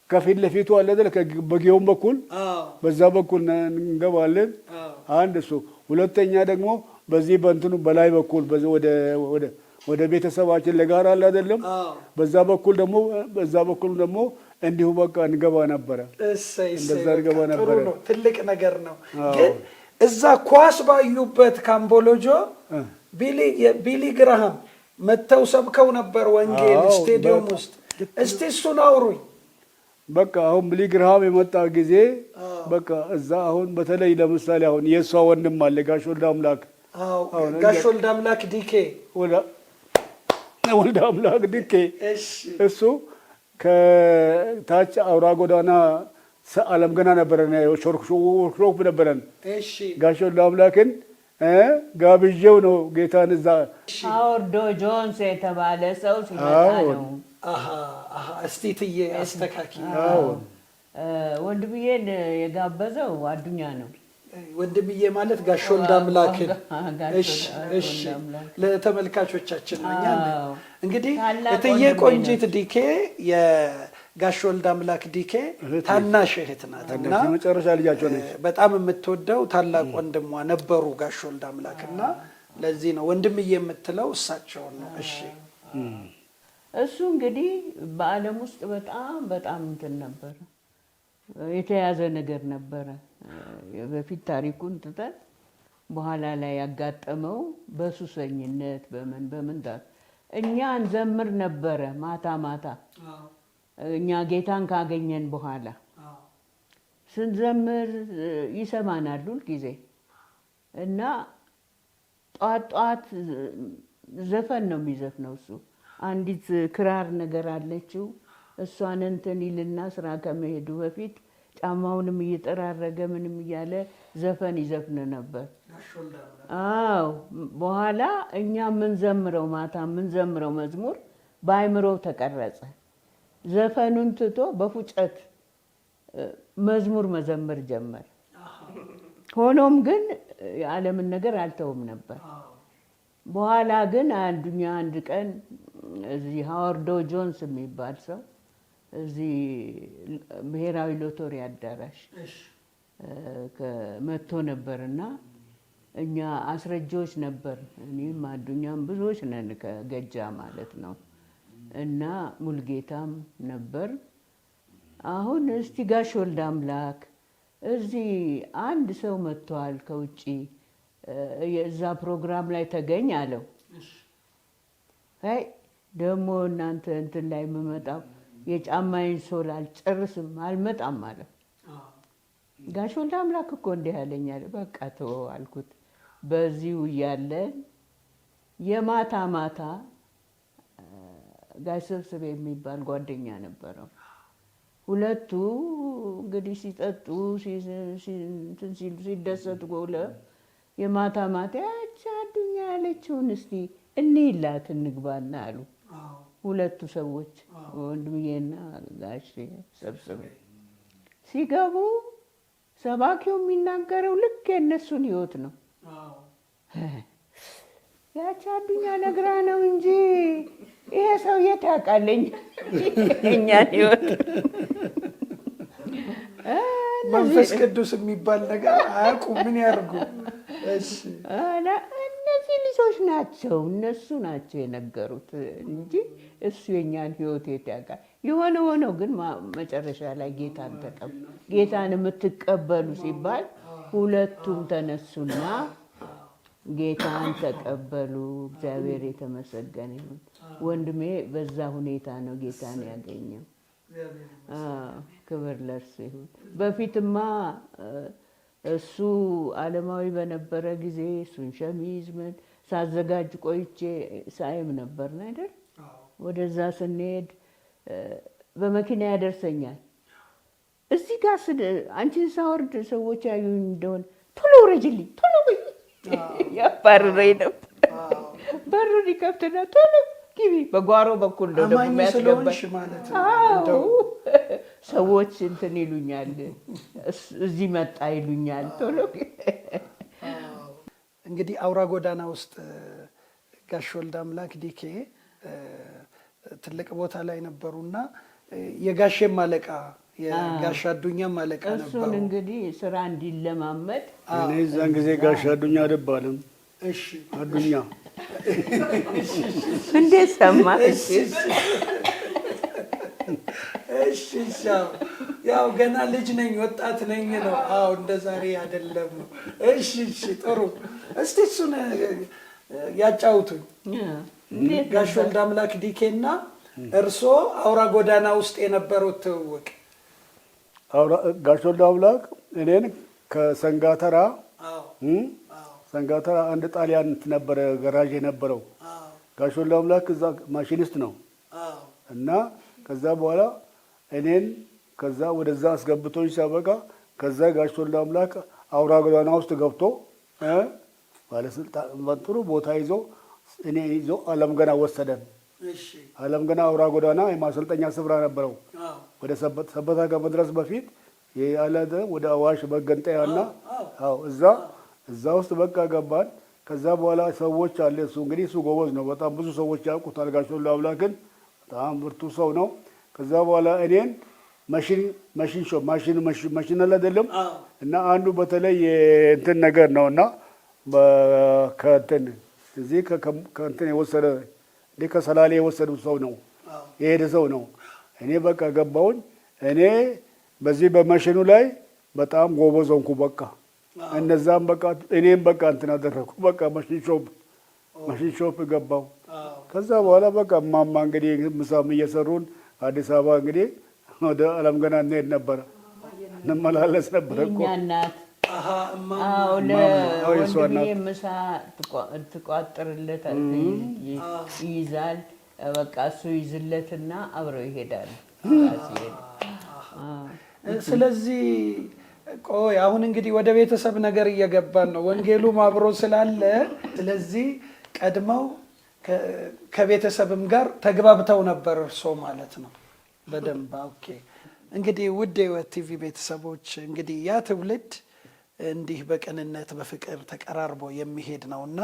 C: ከፊት ለፊቱ አለ አይደል? በጊዮን በኩል በዛ በኩል እንገባለን። አንድ እሱ፣ ሁለተኛ ደግሞ በዚህ በእንትኑ በላይ በኩል ወደ ቤተሰባችን ለጋራ አለ አይደለም? በዛ በኩል ደግሞ እንዲሁ በቃ እንገባ ነበረ። እንደዛ እንገባ ነበረ።
A: ትልቅ ነገር ነው። ግን እዛ ኳስ ባዩበት ካምቦሎጆ ቢሊ ግርሃም መተው ሰብከው ነበር ወንጌል ስቴዲየም ውስጥ። እስቲ እሱን አውሩኝ።
C: በቃ አሁን ቢሊ ግርሃም የመጣ ጊዜ በቃ እዛ አሁን በተለይ ለምሳሌ አሁን የእሷ ወንድም አለ ጋሽ ወልደ አምላክ
A: ዲኬ
C: ወልደ አምላክ ዲኬ እሱ ከታች አውራ ጎዳና ዓለም ገና ነበረን፣ ሾርክ ነበረን። ጋሽ ወልደ አምላክን ጋብዤው ነው ጌታን እዛ
E: አወርዶ ጆንስ የተባለ ሰው ሲመጣ ነው።
A: እስቲ ትዬ አስተካኪ።
E: ወንድምዬን የጋበዘው አዱኛ ነው።
A: ወንድምዬ ማለት ጋሽ ወልደ አምላክን። እሺ ለተመልካቾቻችን ነው። እንግዲህ እትዬ ቆንጂት ዲኬ የጋሽ ወልደ አምላክ ዲኬ ታናሽ እህት ናት እና
C: መጨረሻ ልጃቸው ነች።
A: በጣም የምትወደው ታላቅ ወንድሟ ነበሩ ጋሽ ወልደ አምላክ እና ለዚህ ነው ወንድምዬ የምትለው እሳቸውን ነው። እሺ
E: እሱ እንግዲህ በዓለም ውስጥ በጣም እንትን ነበረ፣ የተያዘ ነገር ነበረ። በፊት ታሪኩን ትተን በኋላ ላይ ያጋጠመው በሱሰኝነት በምን እኛ እንዘምር ነበረ ማታ እኛ ጌታን ካገኘን በኋላ ስንዘምር ይሰማናል ሁል ጊዜ እና ጧት ዘፈን ነው የሚዘፍነው እሱ። አንዲት ክራር ነገር አለችው፣ እሷን እንትን ይልና ስራ ከመሄዱ በፊት ጫማውንም እየጠራረገ ምንም እያለ ዘፈን ይዘፍን ነበር። አዎ በኋላ እኛ የምንዘምረው ማታ የምንዘምረው መዝሙር በአይምሮው ተቀረጸ። ዘፈኑን ትቶ በፉጨት መዝሙር መዘመር ጀመር። ሆኖም ግን የዓለምን ነገር አልተውም ነበር። በኋላ ግን አንድ ቀን እዚህ ሃዋርዶ ጆንስ የሚባል ሰው እዚህ ብሔራዊ ሎተሪ አዳራሽ መጥቶ ነበርና እኛ አስረጆች ነበር፣ እኔም አዱኛም ብዙዎች ነን ከገጃ ማለት ነው እና ሙልጌታም ነበር። አሁን እስቲ ጋሽ ወልደ አምላክ እዚህ አንድ ሰው መጥቷል ከውጪ የዛ ፕሮግራም ላይ ተገኝ አለው። አይ ደግሞ እናንተ እንትን ላይ የምመጣው የጫማዬን ሶል አልጨርስም አልመጣም አለ። ጋሽ ወልደ አምላክ እኮ እንዲህ ያለኝ አለ። በቃ ተወው አልኩት። በዚሁ እያለን የማታ ጋሽ ሰብስቤ የሚባል ጓደኛ ነበረው። ሁለቱ እንግዲህ ሲጠጡ ሲደሰቱ ጎለ የማታ ማታ ያቺ አዱኛ ያለችውን እስቲ እንይላት እንግባና አሉ ሁለቱ ሰዎች ወንድምዬና ጋሼ ሰብስበው ሲገቡ ሰባኪው የሚናገረው ልክ የእነሱን ህይወት ነው። ያቺ አዱኛ ነግራ ነው እንጂ ይሄ ሰው የት ያውቃለኝ እኛን ህይወት።
A: መንፈስ ቅዱስ የሚባል ነገር አያውቁም። ምን ያርጉ?
E: እነዚህ ልጆች ናቸው እነሱ ናቸው የነገሩት እንጂ እሱ የኛን ህይወት የት ያውቃል። የሆነ ሆነው ግን መጨረሻ ላይ ጌታን የምትቀበሉ ሲባል ሁለቱም ተነሱና ጌታን ተቀበሉ። እግዚአብሔር የተመሰገነ ይሁን። ወንድሜ በዛ ሁኔታ ነው ጌታን ያገኘው። ክብር ለእርሱ ይሁን። በፊትማ እሱ ዓለማዊ በነበረ ጊዜ እሱን ሸሚዝ ምን ሳዘጋጅ ቆይቼ ሳይም ነበር አይደል? ወደዛ ስንሄድ በመኪና ያደርሰኛል። እዚህ ጋር አንቺን ሳወርድ ሰዎች ያዩኝ እንደሆነ ቶሎ ውረጅልኝ ቶሎ በይ ያባርረኝ ነበር። በሩን ይከፍትና ቶሎ ግቢ። በጓሮ በኩል ነው ደግሞ የሚያስገባኝ ማለት ነው። ሰዎች እንትን ይሉኛል፣ እዚህ መጣ ይሉኛል። ቶሎ
A: እንግዲህ አውራ ጎዳና ውስጥ ጋሽ ወልደ አምላክ ዲኬ ትልቅ ቦታ ላይ ነበሩና የጋሼም አለቃ የጋሽ አዱኛም አለቃ ነበሩ።
E: እሱን እንግዲህ ስራ እንዲለማመድ
C: እኔ እዛን ጊዜ ጋሽ አዱኛ አይደባልም። እሺ አዱኛ
E: እንዴት ሰማ?
A: እሺ ያው ገና ልጅ ነኝ ወጣት ነኝ ነው። አዎ እንደ ዛሬ አይደለም። እሺ ጥሩ። እስቲ እሱን ያጫውቱኝ። ጋሽ ወልደ አምላክ ዲኬና እርሶ አውራ ጎዳና ውስጥ የነበረው ትውውቅ።
C: ጋሽ ወልደ አምላክ እኔን ከሰንጋተራ ሰንጋተራ አንድ ጣሊያን ነበረ ገራዥ የነበረው። ጋሽ ወልደ አምላክ እዛ ማሽኒስት ነው እና ከዛ በኋላ እኔን ከዛ ወደዛ አስገብቶኝ ሲያበቃ ከዛ ጋሽ ወልደ አምላክ አውራ ጎዳና ውስጥ ገብቶ ባለስልጣን ጥሩ ቦታ ይዞ እኔ ይዞ አለም ገና ወሰደን። አለም ገና አውራ ጎዳና የማሰልጠኛ ስፍራ ነበረው። ወደ ሰበታ ከመድረስ በፊት ያለደ ወደ አዋሽ መገንጠያና እዛ ውስጥ በቃ ገባን። ከዛ በኋላ ሰዎች አለ እሱ እንግዲህ እሱ ጎበዝ ነው። በጣም ብዙ ሰዎች ያውቁታል። ጋሽ ወልደ አምላክን በጣም ብርቱ ሰው ነው። ከዛ በኋላ እኔን ማሽን አይደለም እና አንዱ በተለይ እንትን ነገር ነውና ከእንትን እዚህ ከእንትን የወሰደ ከሰላሌ የወሰዱ ሰው ነው የሄደ ሰው ነው። እኔ በቃ ገባሁኝ። እኔ በዚህ በማሽኑ ላይ በጣም ጎበዝ ሆንኩ። በቃ እነዛም በቃ እኔም በቃ እንትን አደረኩ። በቃ ማሽን ሾፕ ገባሁ። ከዛ በኋላ በቃ ማማ እንግዲህ ምሳም እየሰሩን አዲስ አበባ እንግዲህ ወደ አለም ገና እንሄድ ነበረ፣ እንመላለስ ነበረ እኮ
E: እናት ለወንድሜ ምሳ ትቋጥርለታል፣ ይይዛል። በቃ እሱ ይዝለትና አብረው ይሄዳሉ።
A: ስለዚህ ቆይ አሁን እንግዲህ ወደ ቤተሰብ ነገር እየገባን ነው፣ ወንጌሉም አብሮ ስላለ። ስለዚህ ቀድመው ከቤተሰብም ጋር ተግባብተው ነበር እርሶ ማለት ነው በደንብ። ኦኬ እንግዲህ ውድ የሕይወት ቲቪ ቤተሰቦች እንግዲህ ያ ትውልድ እንዲህ በቅንነት በፍቅር ተቀራርቦ የሚሄድ ነውና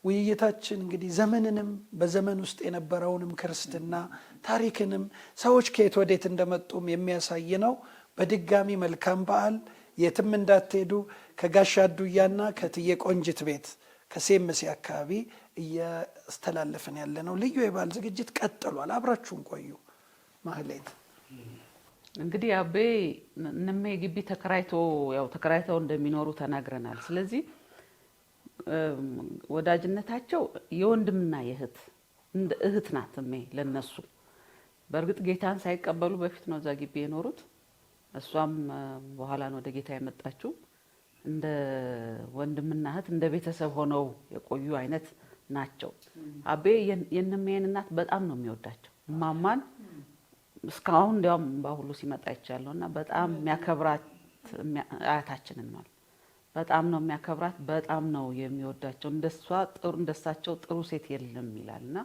A: ውይይታችን እንግዲህ ዘመንንም በዘመን ውስጥ የነበረውንም ክርስትና ታሪክንም ሰዎች ከየት ወዴት እንደመጡም የሚያሳይ ነው። በድጋሚ መልካም በዓል። የትም እንዳትሄዱ። ከጋሽ አዱኛና ከትዬ ቆንጅት ቤት ከሴምሴ አካባቢ እያስተላለፍን ያለ ነው ልዩ የበዓል ዝግጅት ቀጥሏል። አብራችሁን ቆዩ። ማህሌት
D: እንግዲህ አቤ እነሜ ግቢ ተከራይተው እንደሚኖሩ ተናግረናል። ስለዚህ ወዳጅነታቸው የወንድምና የእህት እንደ እህት ናት እሜ ለነሱ። በእርግጥ ጌታን ሳይቀበሉ በፊት ነው እዛ ግቢ የኖሩት። እሷም በኋላ ነው ወደ ጌታ የመጣችው። እንደ ወንድምና እህት እንደ ቤተሰብ ሆነው የቆዩ አይነት ናቸው። አቤ የነሜን እናት በጣም ነው የሚወዳቸው። ማማን እስካሁን እንዲያውም ባሁሉ ሲመጣ ይቻለውና በጣም የሚያከብራት አያታችንን ማለት በጣም ነው የሚያከብራት፣ በጣም ነው የሚወዳቸው። እንደሳቸው ጥሩ ሴት የለም ይላልና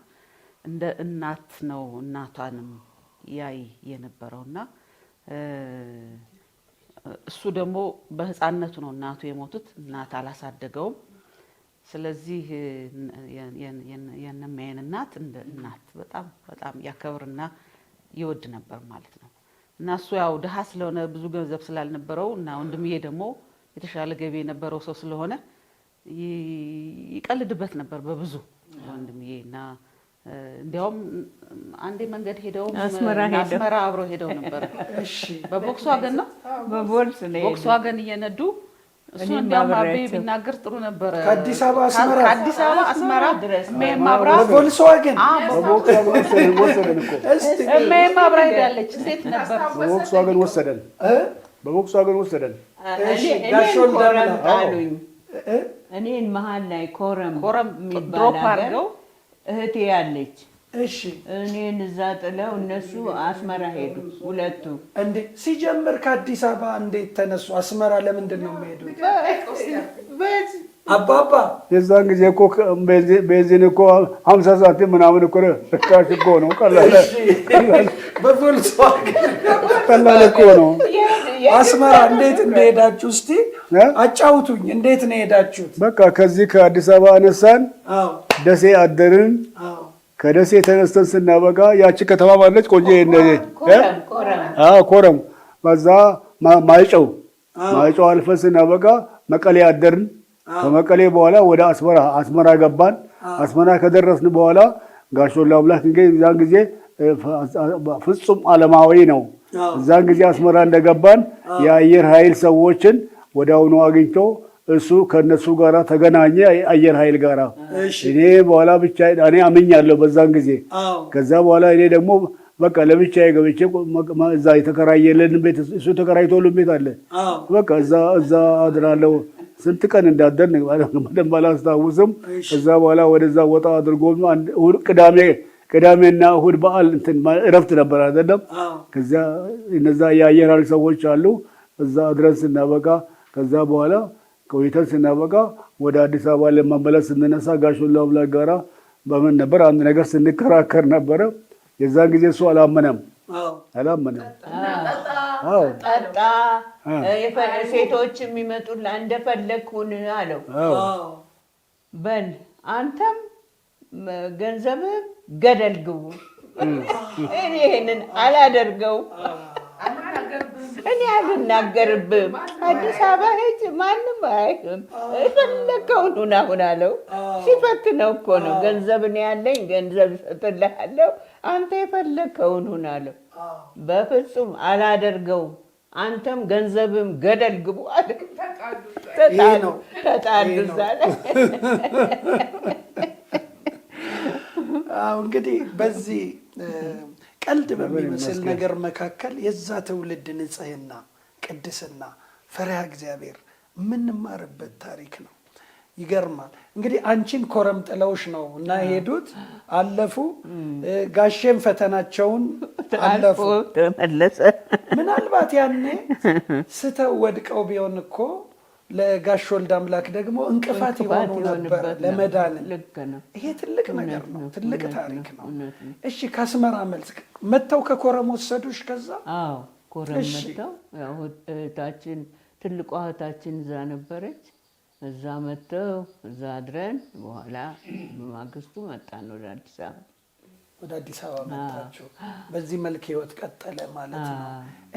D: እንደ እናት ነው እናቷንም ያይ የነበረውና እሱ ደግሞ በህፃንነቱ ነው እናቱ የሞቱት። እናት አላሳደገውም። ስለዚህ የነማየን እናት እንደ እናት በጣም በጣም ያከብርና ይወድ ነበር ማለት ነው። እና እሱ ያው ድሃ ስለሆነ ብዙ ገንዘብ ስላልነበረው እና ወንድምዬ ደግሞ የተሻለ ገቢ የነበረው ሰው ስለሆነ ይቀልድበት ነበር በብዙ ወንድምዬና እንዲያውም አንዴ መንገድ ሄደው አስመራ አብረው ሄደው ነበር። እሺ በቦክስ ዋገን ነው ቦክስ ዋገን እየነዱ እሱ እንዲያውም አቤ ቢናገር ጥሩ ነበር።
A: ከአዲስ አበባ አስመራ
B: ድረስ
A: ማብራ ቦክስ ዋገን
C: ወሰደን እኮ
B: ማብራ ሄዳለች። እንዴት ነበር
C: ቦክስ ዋገን ወሰደን? በቦክስ ዋገን ወሰደን።
A: እሺ ዳሾል
E: ዳሉኝ እኔን መሃል ላይ ኮረም
B: ድሮፕ አድርገው
E: እህቴ ያለች
A: እሺ
E: እኔን እዛ ጥለው እነሱ አስመራ ሄዱ ሁለቱ።
A: እንዴ ሲጀምር ከአዲስ አበባ እንዴት ተነሱ? አስመራ ለምንድን ነው የሚሄዱት? አባባ
C: የዛን ጊዜ እኮ ቤንዚን እኮ 50 ሳንቲም ምናምን እኮ ርካሽ እኮ ነው። ቀላል
A: በቮልክስዋገን
C: ቀላል እኮ ነው።
A: አስመራ እንዴት እንደሄዳችሁ እስቲ አጫውቱኝ። እንዴት ነው ሄዳችሁት?
C: በቃ ከዚህ ከአዲስ አበባ አነሳን፣ ደሴ አደርን። ከደሴ ተነስተን ስናበቃ ያቺ ከተማ ማለች ቆንጆ ኮረም በዛ ማይጨው አልፈን ስናበቃ መቀሌ አደርን። ከመቀሌ በኋላ ወደ አስመራ ገባን። አስመራ ከደረስን በኋላ ጋሾላ አምላክ እንግዲህ እዛን ጊዜ ፍጹም ዓለማዊ ነው። እዛን ጊዜ አስመራ እንደገባን የአየር ኃይል ሰዎችን ወዲያውኑ አግኝቶ እሱ ከነሱ ጋራ ተገናኘ አየር ኃይል ጋራ። እኔ በኋላ ብቻ እኔ አምኛለሁ በዛን ጊዜ። ከዛ በኋላ እኔ ደግሞ በቃ ለብቻዬ ገብቼ እዛ የተከራየልን ቤት እሱ ተከራይቶልን ቤት አለ። በቃ እዛ አድራለሁ። ስንት ቀን እንዳደርን በደንብ አላስታውስም። ከዛ በኋላ ወደዛ ወጣ አድርጎ ቅዳሜና እሑድ በዓል እረፍት ነበር አይደለም። ከዛ እነዛ የአየር ኃይል ሰዎች አሉ። እዛ ድረስ ስናበቃ ከዛ በኋላ ቆይተን ስናበቃ ወደ አዲስ አበባ ለመመለስ ስንነሳ ጋሾላ አምላክ ጋራ በምን ነበር አንድ ነገር ስንከራከር ነበረ። የዛን ጊዜ እሱ አላመነም።
E: ጠጣ ሴቶች የሚመጡላ እንደፈለግኩን አለው። በል አንተም ገንዘብም ገደል ግቡ። እኔ ይሄንን አላደርገው። እኔ አልናገርብም። አዲስ አበባ ሄጅ ማንም አይም የፈለከውን ሁን አለው። ሲፈትነው እኮ ነው። ገንዘብ ነው ያለኝ፣ ገንዘብ እሰጥልሃለሁ፣ አንተ የፈለከውን ሁን አለው። በፍጹም አላደርገውም። አንተም ገንዘብም ገደል ግቡ አለ። ተጣሉ።
A: እንግዲህ በዚህ ቀልድ በሚመስል ነገር መካከል የዛ ትውልድ ንጽህና፣ ቅድስና፣ ፈሪሃ እግዚአብሔር የምንማርበት ታሪክ ነው። ይገርማል። እንግዲህ አንቺን ኮረም ጥለውሽ ነው እና የሄዱት አለፉ። ጋሼም ፈተናቸውን አለፉ፣
E: ተመለሰ።
A: ምናልባት ያኔ ስተው ወድቀው ቢሆን እኮ ለጋሽ ወልደ አምላክ ደግሞ እንቅፋት ይሆኑ ነበር ለመዳን። ይሄ ትልቅ ነገር ነው፣ ትልቅ ታሪክ ነው። እሺ ከአስመራ መልስ መተው ከኮረም ወሰዱሽ? ከዛ
E: ኮረም መተው እህታችን ትልቋ እህታችን እዛ ነበረች። እዛ መተው እዛ አድረን በኋላ በማግስቱ መጣን ወደ አዲስ አበባ።
A: ወደ አዲስ አበባ መጣችሁ። በዚህ መልክ ህይወት ቀጠለ ማለት ነው።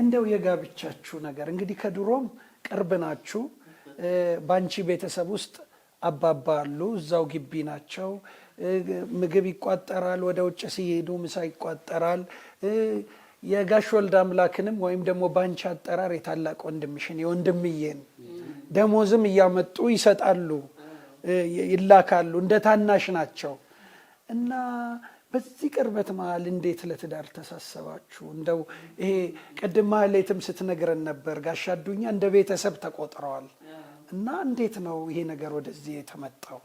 A: እንደው የጋብቻችሁ ነገር እንግዲህ ከድሮም ቅርብ ናችሁ። ባንቺ ቤተሰብ ውስጥ አባባ አሉ፣ እዛው ግቢ ናቸው። ምግብ ይቋጠራል፣ ወደ ውጭ ሲሄዱ ምሳ ይቋጠራል። የጋሽ ወልደ አምላክንም ወይም ደግሞ ባንቺ አጠራር የታላቅ ወንድምሽን የወንድምዬን ደሞዝም እያመጡ ይሰጣሉ፣ ይላካሉ። እንደ ታናሽ ናቸው እና በዚህ ቅርበት መሃል እንዴት ለትዳር ተሳሰባችሁ? እንደው ይሄ ቅድም ማህሌትም ስትነግረን ነበር ጋሽ አዱኛ እንደ ቤተሰብ ተቆጥረዋል እና እንዴት ነው ይሄ ነገር ወደዚህ የተመጣው?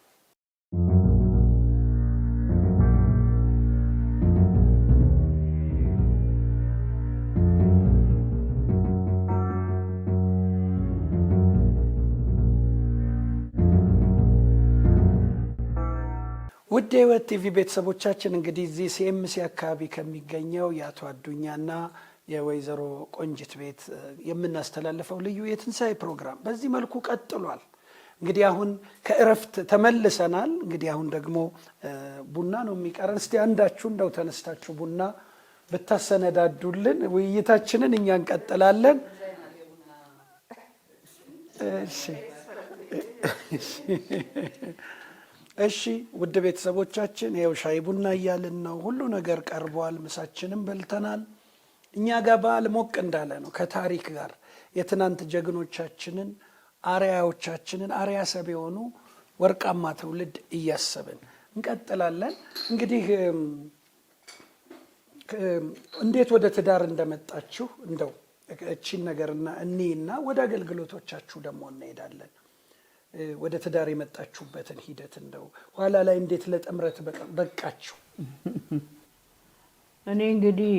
A: ውድ የሕይወት ቲቪ ቤተሰቦቻችን እንግዲህ እዚህ ሲኤምሲ አካባቢ ከሚገኘው የአቶ አዱኛና የወይዘሮ ቆንጂት ቤት የምናስተላልፈው ልዩ የትንሣኤ ፕሮግራም በዚህ መልኩ ቀጥሏል። እንግዲህ አሁን ከእረፍት ተመልሰናል። እንግዲህ አሁን ደግሞ ቡና ነው የሚቀረን። እስቲ አንዳችሁ እንደው ተነስታችሁ ቡና ብታሰነዳዱልን ውይይታችንን እኛ እንቀጥላለን። እሺ ውድ ቤተሰቦቻችን ይኸው ሻይ ቡና እያልን ነው። ሁሉ ነገር ቀርቧል። ምሳችንም በልተናል። እኛ ጋር በዓል ሞቅ እንዳለ ነው። ከታሪክ ጋር የትናንት ጀግኖቻችንን አርያዎቻችንን አርያ ሰብ የሆኑ ወርቃማ ትውልድ እያሰብን እንቀጥላለን። እንግዲህ እንዴት ወደ ትዳር እንደመጣችሁ እንደው እቺን ነገርና እኔና ወደ አገልግሎቶቻችሁ ደግሞ እንሄዳለን። ወደ ትዳር የመጣችሁበትን ሂደት እንደው ኋላ ላይ እንዴት ለጥምረት በቃችሁ?
E: እኔ እንግዲህ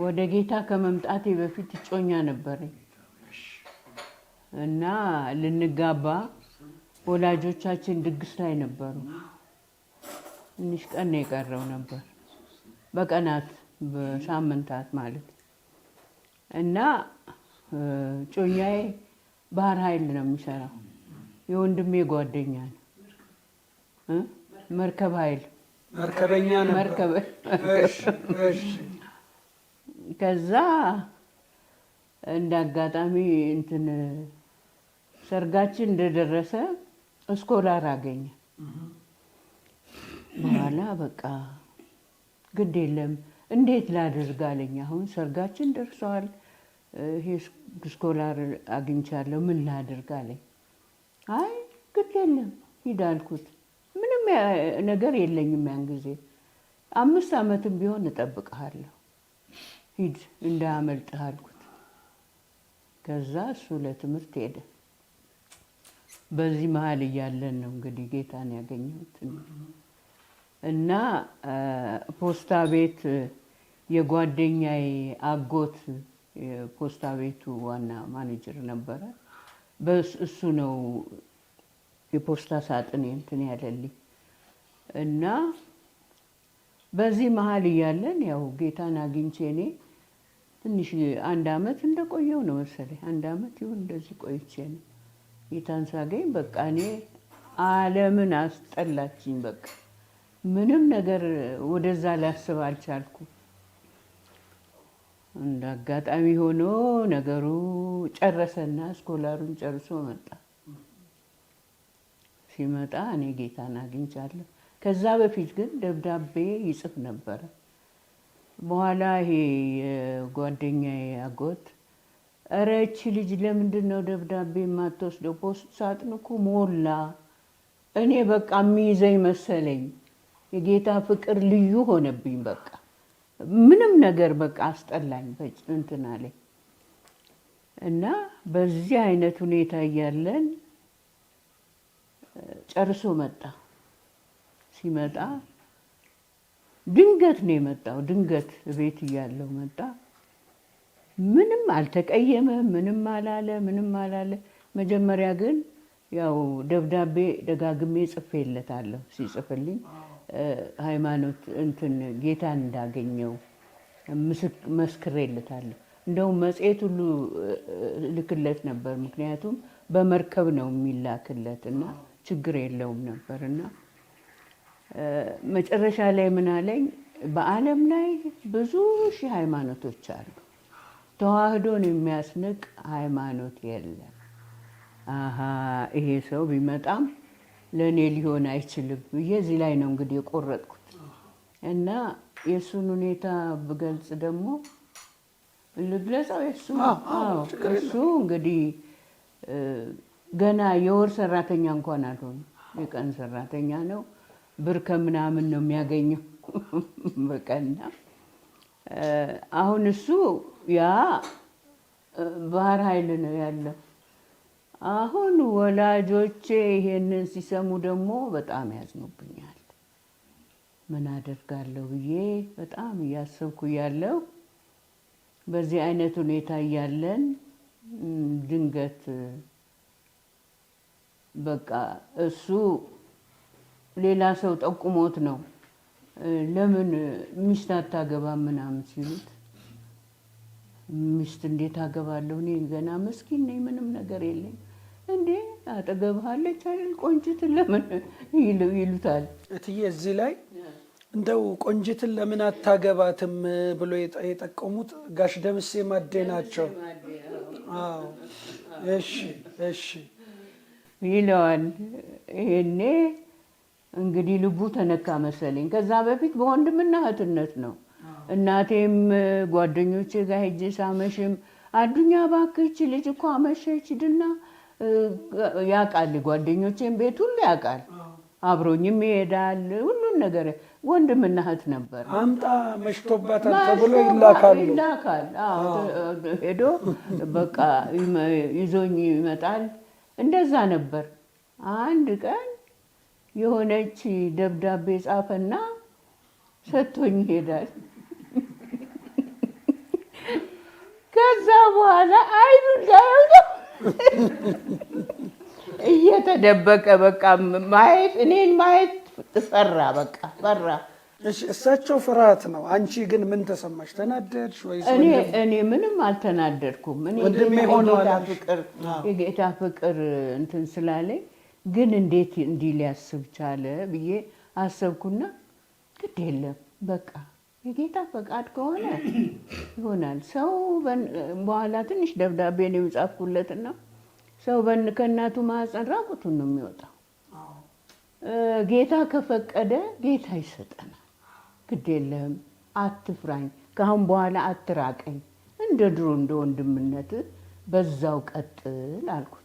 E: ወደ ጌታ ከመምጣቴ በፊት እጮኛ ነበረኝ እና ልንጋባ ወላጆቻችን ድግስ ላይ ነበሩ። ትንሽ ቀን የቀረው ነበር፣ በቀናት በሳምንታት ማለት እና ጮኛዬ ባህር ኃይል ነው የሚሰራው። የወንድሜ ጓደኛ ነው። መርከብ ኃይል
A: መርከበኛ ነው።
E: መርከብ ከዛ እንዳጋጣሚ እንትን ሰርጋችን እንደደረሰ ስኮላር አገኘ። በኋላ በቃ ግድ የለም እንዴት ላድርግ አለኝ። አሁን ሰርጋችን ደርሰዋል፣ ይሄ ስኮላር አግኝቻለሁ፣ ምን ላድርግ አለኝ። አይ ግድ የለም ሂድ አልኩት። ምንም ነገር የለኝም ያን ጊዜ። 5 ዓመትም ቢሆን እጠብቅሃለሁ፣ ሂድ እንዳያመልጥህ አልኩት። ከዛ እሱ ለትምህርት ሄደ። በዚህ መሀል እያለን ነው እንግዲህ ጌታን ያገኘሁት እና ፖስታ ቤት የጓደኛዬ አጎት የፖስታ ቤቱ ዋና ማኔጀር ነበረ። እሱ ነው የፖስታ ሳጥን እንትን ያለልኝ እና በዚህ መሀል እያለን ያው ጌታን አግኝቼ እኔ ትንሽ 1 ዓመት እንደቆየው ነው መሰለኝ። 1 ዓመት ይሁን እንደዚህ ቆይቼ ነው ጌታን ሳገኝ በቃ እኔ ዓለምን አስጠላችኝ። በቃ ምንም ነገር ወደዛ ላስብ አልቻልኩም። እንደ አጋጣሚ ሆኖ ነገሩ ጨረሰና ስኮላሩን ጨርሶ መጣ። ሲመጣ እኔ ጌታን አግኝቻለሁ። ከዛ በፊት ግን ደብዳቤ ይጽፍ ነበረ። በኋላ ይሄ የጓደኛዬ አጎት ኧረ እቺ ልጅ ለምንድን ነው ደብዳቤ የማትወስደው? ፖስት ሳጥን እኮ ሞላ። እኔ በቃ የሚይዘኝ መሰለኝ። የጌታ ፍቅር ልዩ ሆነብኝ። በቃ ምንም ነገር በቃ አስጠላኝ እንትን አለኝ እና በዚህ አይነት ሁኔታ እያለን ጨርሶ መጣ። ሲመጣ ድንገት ነው የመጣው። ድንገት ቤት እያለው መጣ። ምንም አልተቀየመ፣ ምንም አላለ። መጀመሪያ ግን ያው ደብዳቤ ደጋግሜ ጽፌለታለሁ። ሲጽፍልኝ ሃይማኖት እንትን ጌታን እንዳገኘው መስክሬለታለሁ። እንደውም መጽሔት ሁሉ ልክለት ነበር። ምክንያቱም በመርከብ ነው የሚላክለት እና ችግር የለውም ነበርና መጨረሻ ላይ ምን አለኝ፣ በዓለም ላይ ብዙ ሺህ ሃይማኖቶች አሉ፣ ተዋህዶን የሚያስንቅ ሃይማኖት የለም። አሃ ይሄ ሰው ቢመጣም ለእኔ ሊሆን አይችልም ብዬ እዚህ ላይ ነው እንግዲህ የቆረጥኩት። እና የእሱን ሁኔታ ብገልጽ ደግሞ ልግለጸው። እሱ እንግዲህ ገና የወር ሰራተኛ እንኳን አልሆነ፣ የቀን ሰራተኛ ነው። ብር ከምናምን ነው የሚያገኘው በቀና። አሁን እሱ ያ ባህር ኃይል ነው ያለው። አሁን ወላጆቼ ይሄንን ሲሰሙ ደግሞ በጣም ያዝኑብኛል። ምን አደርጋለሁ ብዬ በጣም እያሰብኩ ያለው በዚህ አይነት ሁኔታ እያለን ድንገት በቃ እሱ ሌላ ሰው ጠቁሞት ነው ለምን ሚስት አታገባም ምናምን ሲሉት ሚስት እንዴት አገባለሁ እኔ ገና መስኪን ነኝ ምንም ነገር የለኝ እንዴ አጠገብህ አለች አይደል ቆንጅትን ለምን ይሉታል።
A: እትዬ እዚህ ላይ እንደው ቆንጅትን ለምን አታገባትም ብሎ የጠቆሙት ጋሽ ደምሴ ማዴ ናቸው። አዎ እሺ እሺ
E: ይለዋል። ይሄኔ እንግዲህ ልቡ ተነካ መሰለኝ። ከዛ በፊት በወንድምና እህትነት ነው። እናቴም ጓደኞቼ ጋር ሄጄ ሳመሽም አዱኛ እባክህ ልጅ እኮ አመሸች ድና ያውቃል። ጓደኞቼም ቤት ሁሉ ያውቃል። አብሮኝም ይሄዳል። ሁሉን ነገር ወንድምና እህት ነበር።
A: አምጣ መሽቶባታል ተብሎ ይላካል።
E: ሄዶ በቃ ይዞኝ ይመጣል። እንደዛ ነበር። አንድ ቀን የሆነች ደብዳቤ ጻፈና ሰጥቶኝ ይሄዳል። ከዛ በኋላ አይኑ እንዳይወጣ እየተደበቀ በቃ ማየት እኔን ማየት ፈራ። በቃ ፈራ።
A: እሳቸው ፍርሃት ነው። አንቺ ግን ምን ተሰማሽ? ተናደድሽ ወይስ?
E: እኔ ምንም አልተናደድኩም። እኔ የጌታ ፍቅር እንትን ስላለኝ ግን እንዴት እንዲህ ሊያስብ ቻለ ብዬ አሰብኩና ግድ የለም በቃ የጌታ ፈቃድ ከሆነ ይሆናል። ሰው በኋላ ትንሽ ደብዳቤ ነው የጻፍኩለትና ሰው ከእናቱ ማህፀን ራቁቱን ነው የሚወጣው። ጌታ ከፈቀደ ጌታ ይሰጠናል። ግድ የለም አትፍራኝ፣ ከአሁን በኋላ አትራቀኝ፣ እንደ ድሮ እንደ ወንድምነት በዛው ቀጥል አልኩት።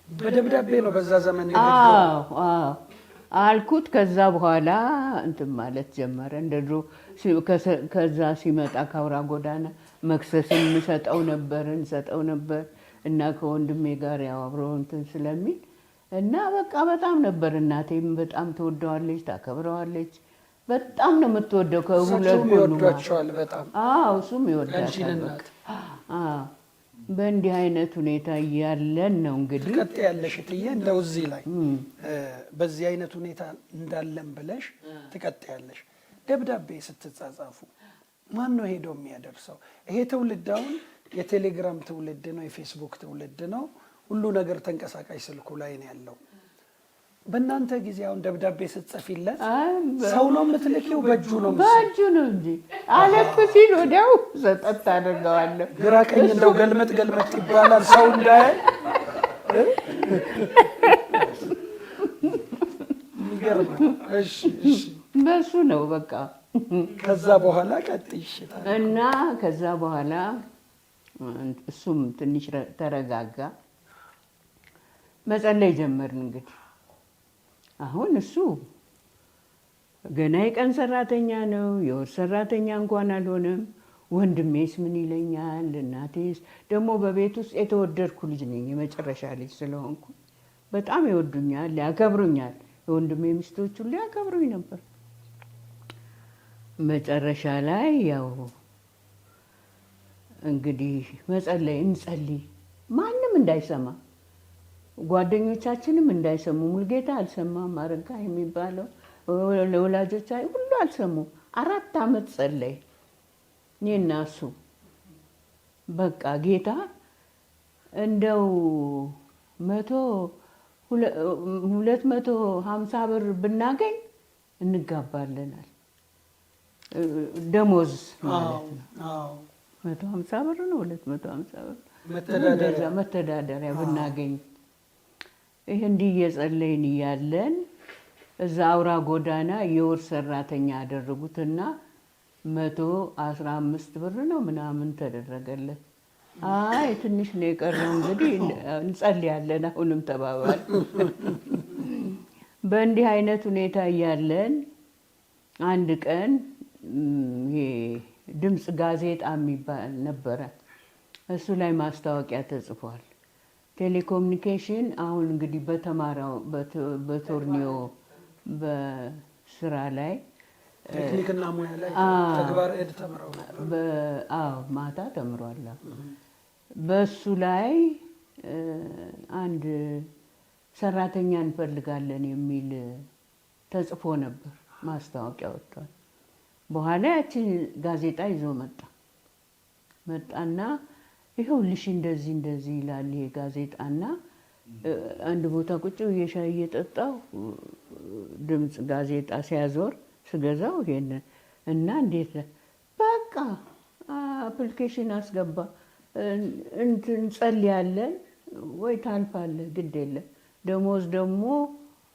A: በደብዳቤ ነው በዛ ዘመን
E: አልኩት። ከዛ በኋላ እንትን ማለት ጀመረ እንደ ድሮ። ከዛ ሲመጣ ከአውራ ጎዳና መክሰስን እንሰጠው ነበር እና ከወንድሜ ጋር ያው አብሮ እንትን ስለሚል እና በቃ በጣም ነበር። እናቴም በጣም ትወደዋለች፣ ታከብረዋለች። በጣም ነው የምትወደው። ከሁለት
A: ይወዷቸዋል በጣም።
E: እሱም ይወዳታል። በእንዲህ አይነት ሁኔታ እያለን ነው እንግዲህ
A: ቀጥ ያለሽ እትዬ። እንደው እዚህ ላይ በዚህ አይነት ሁኔታ እንዳለን ብለሽ ትቀጥ ያለሽ ደብዳቤ ስትጻጻፉ ማን ነው ሄዶ የሚያደርሰው? ይሄ ትውልድ አሁን የቴሌግራም ትውልድ ነው፣ የፌስቡክ ትውልድ ነው። ሁሉ ነገር ተንቀሳቃሽ ስልኩ ላይ ነው ያለው። በእናንተ ጊዜ አሁን ደብዳቤ ስትጽፊለት ሰው ነው የምትልኪው? በእጁ ነው?
E: በእጁ ነው እንጂ አለፍ ሲል ወዲያው ሰጠት አደርገዋለሁ።
A: ግራ ቀኝ እንደው ገልመጥ ይባላል ሰው እንዳያይ። እሺ
E: በሱ ነው በቃ።
A: ከዛ በኋላ ቀጥይሽ
E: እና ከዛ በኋላ እሱም ትንሽ ተረጋጋ። መጸለይ ጀመርን እንግዲህ። አሁን እሱ ገና የቀን ሰራተኛ ነው፣ የወር ሰራተኛ እንኳን አልሆነም። ወንድሜስ ምን ይለኛል? እናቴስ ደግሞ በቤት ውስጥ የተወደድኩ ልጅ ነኝ፣ የመጨረሻ ልጅ ስለሆንኩ በጣም ይወዱኛል፣ ያከብሩኛል። የወንድሜ ሚስቶች ሁሉ ያከብሩኝ ነበር። መጨረሻ ላይ ያው እንግዲህ እንጸልይ፣ ማንም እንዳይሰማ፣ ጓደኞቻችንም እንዳይሰሙ። ሙልጌታ አልሰማም፣ አረጋ የሚባለው ለወላጆች ሁሉ አልሰሙም። 4 ዓመት ጸለይ እኔና እሱ። በቃ ጌታ እንደው 250 ብር ብናገኝ እንጋባለናል። ደሞዝ ማለት ነው። 150 ብር ነው 250 ብር መተዳደሪያ ብናገኝ። ይህ እንዲህ እየጸለይን እያለን እዛ አውራ ጎዳና የወር ሰራተኛ ያደረጉትና 115 ብር ነው ምናምን ተደረገለት። አይ ትንሽ ነው የቀረው እንግዲህ እንጸልያለን አሁንም ተባባል። በእንዲህ አይነት ሁኔታ እያለን አንድ ቀን ይሄ ድምፅ ጋዜጣ የሚባል ነበረ። እሱ ላይ ማስታወቂያ ተጽፏል። ቴሌኮሙኒኬሽን አሁን እንግዲህ በተማራው በቶርኒዮ በስራ ላይ
A: ቴክኒክና ሙያ ላይ ተግባር እድ ተምረው ነበር።
E: ማታ ተምሯል። በሱ ላይ አንድ ሰራተኛ እንፈልጋለን የሚል ተጽፎ ነበር፣ ማስታወቂያ ወጥቷል። በኋላ ያችን ጋዜጣ ይዞ መጣና ይኸውልሽ እንደዚህ እንደዚህ ይላል ይሄ ጋዜጣና አንድ ቦታ ቁጭ ብዬ ሻይ እየጠጣሁ ድምፅ ጋዜጣ ሲያዞር ስገዛው ይሄን እና እንዴት በቃ አፕሊኬሽን አስገባ እንጸልያለን ወይ ታልፋለህ፣ ግድ የለም ደሞዝ ደግሞ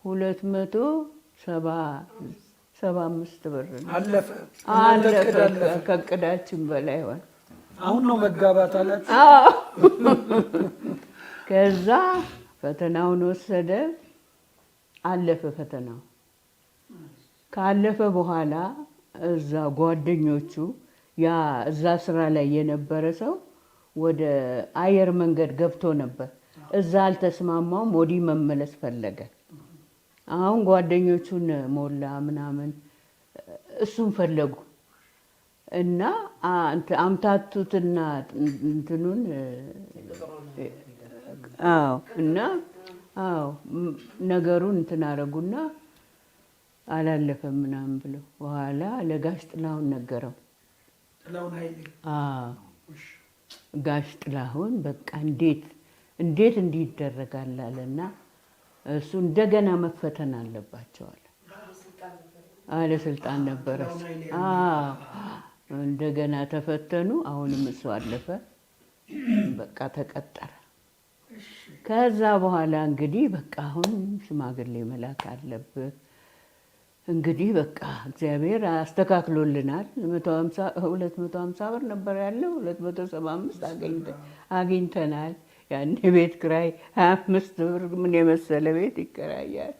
E: 275 ብር
A: አለፈ።
E: ከእቅዳችን በላይ ሆነ።
A: አሁን ነው መጋባት አላችሁ?
E: ከዛ ፈተናውን ወሰደ፣ አለፈ። ፈተናው ካለፈ በኋላ እዛ ጓደኞቹ ያ እዛ ስራ ላይ የነበረ ሰው ወደ አየር መንገድ ገብቶ ነበር። እዛ አልተስማማውም፣ ወዲህ መመለስ ፈለገ። አሁን ጓደኞቹን ሞላ ምናምን እሱን ፈለጉ እና አምታቱትና እንትኑን እና ነገሩን እንትን አደረጉና አላለፈም ምናምን ብለው በኋላ ለጋሽ ጥላሁን ነገረው። ጋሽ ጥላሁን በቃ እንዴት እንዲህ ይደረጋል አለና እሱ እንደገና መፈተን አለባቸው አለ። ባለስልጣን ነበረ። እንደገና ተፈተኑ። አሁንም እሱ አለፈ። በቃ ተቀጠረ። ከዛ በኋላ እንግዲህ በቃ አሁን ሽማግሌ መላክ አለብህ። እንግዲህ በቃ እግዚአብሔር አስተካክሎልናል። 250 ብር ነበር ያለው 275 አግኝተናል። ያን ቤት ክራይ 25 ብር ምን የመሰለ ቤት ይከራያል።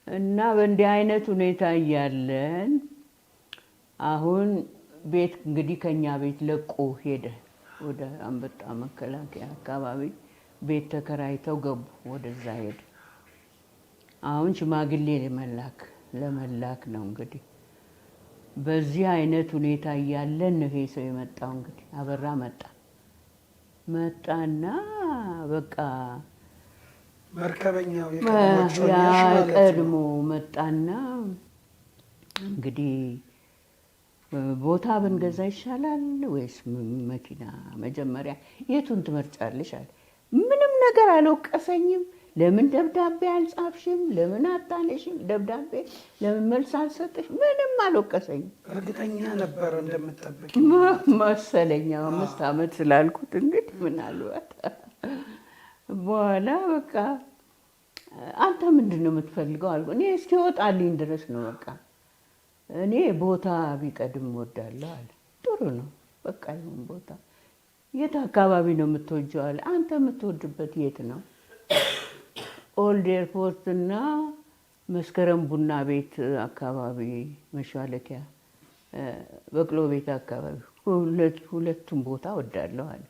E: እና በእንዲህ አይነት ሁኔታ እያለን አሁን ቤት እንግዲህ ከኛ ቤት ለቆ ሄደ። ወደ አንበጣ መከላከያ አካባቢ ቤት ተከራይተው ገቡ። ወደዛ ሄደ። አሁን ሽማግሌ ለመላክ ነው እንግዲህ። በዚህ አይነት ሁኔታ እያለን ነው ይሄ ሰው የመጣው። እንግዲህ አበራ መጣና በቃ
A: መርከበኛው
E: ቀድሞ መጣና እንግዲህ ቦታ ብንገዛ ይሻላል ወይስ መኪና? መጀመሪያ የቱን ትመርጫለሽ አለ። ምንም ነገር አልወቀሰኝም። ለምን ደብዳቤ አልጻፍሽም? ለምን አታነሽም? ደብዳቤ ለምን መልስ አልሰጠሽ? ምንም አልወቀሰኝም።
A: እርግጠኛ ነበር እንደምትጠብቂ
E: መሰለኝ። 5 ዓመት ስላልኩት እንግዲህ ምናልባት በኋላ በቃ አንተ ምንድን ነው የምትፈልገው አልኩ። እኔ እስኪወጣልኝ ድረስ ነው በቃ እኔ ቦታ ቢቀድም እወዳለሁ አለ። ጥሩ ነው በቃ ይሁን ቦታ። የት አካባቢ ነው የምትወጂው አለ። አንተ የምትወድበት የት ነው? ኦልድ ኤርፖርት እና መስከረም ቡና ቤት አካባቢ መሿለኪያ በቅሎ ቤት አካባቢ ሁለቱም ቦታ እወዳለሁ አለ።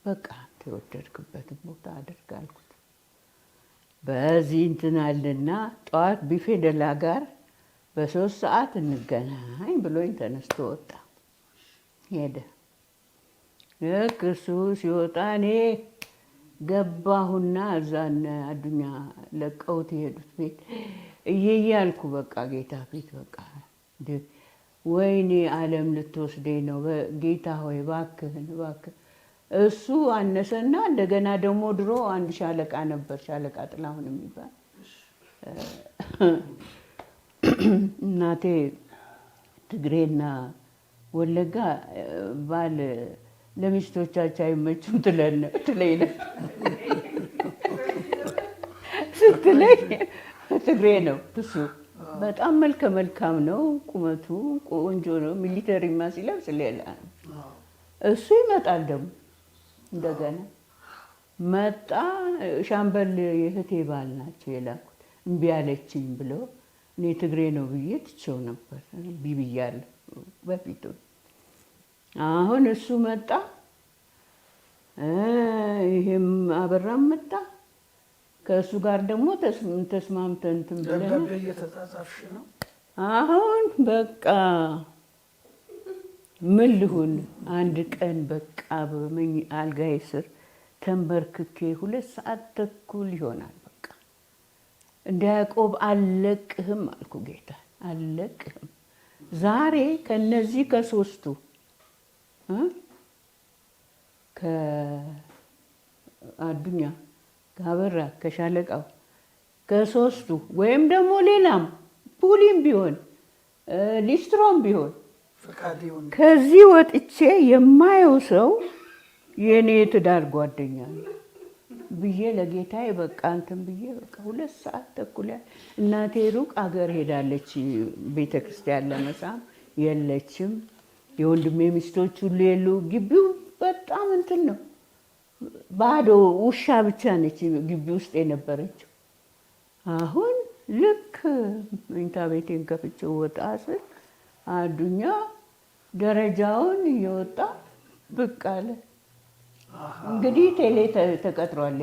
E: በቃ አንተ የወደድክበትን ቦታ አድርግ አልኩት። በዚህ እንትን አለና ጠዋት ቢፌ ደላ ጋር በ3 ሰዓት እንገናኝ ብሎኝ ተነስቶ ወጣ ሄደ። ልክ እሱ ሲወጣ እኔ ገባሁና እዛን አዱኛ ለቀውት የሄዱት ቤት እያልኩ በቃ ጌታ ፊት በቃ ወይኔ ዓለም ልትወስደኝ ነው፣ ጌታ ሆይ እባክህን። እሱ አነሰና እንደገና ደግሞ ድሮ አንድ ሻለቃ ነበር፣ ሻለቃ ጥላሁን የሚባል እናቴ ትግሬና ወለጋ ባል ለሚስቶቻቸው አይመቹም ትለኝ ስትለኝ ትግሬ ነው እሱ። በጣም መልካም ነው፣ ቁመቱ ቆንጆ ነው። ሚሊተሪማ ሲለብስ ሌላ ነው። እሱ ይመጣል ደግሞ እንደገና መጣ። ሻምበል የእህቴ ባል ናቸው የላኩት። እምቢ አለችኝ ብሎ እኔ ትግሬ ነው ብዬ ትቼው ነበር። እምቢ ብያለሁ በፊቱ። አሁን እሱ መጣ፣ ይሄም አበራም መጣ። ከእሱ ጋር ደግሞ ተስማምተን እንትን ብለን
A: እየተጻጻፍሽ ነው።
E: አሁን በቃ ምን ልሁን? አንድ ቀን በቃ አልጋዬ ስር ተንበርክኬ 2 ሰዓት ተኩል ይሆናል በቃ እንደ ያዕቆብ አልለቅህም አልኩ ጌታ አልለቅህም። ዛሬ ከነዚህ ከሶስቱ ከአዱኛ ከአበራ ከሻለቃው ከሶስቱ ወይም ደግሞ ሌላም ፑሊም ቢሆን ሊስትሮም ቢሆን ከዚህ ወጥቼ የማየው ሰው የኔ ትዳር ጓደኛ ነው ብዬ ለጌታዬ በቃ እንትን ብዬ በቃ 2 ሰዓት ተኩል እናቴ ሩቅ አገር ሄዳለች ቤተክርስቲያን ለመሳም የለችም። የወንድሜ ሚስቶች ሁሉ የሉ። ግቢው በጣም እንትን ነው ባዶ ውሻ ብቻ ነች ግቢ ውስጥ የነበረችው። አሁን ልክ መኝታ ቤቴን ከፍቼ ወጣ ስል አዱኛ ደረጃውን እየወጣ ብቅ አለ። እንግዲህ ቴሌ ተቀጥሯል።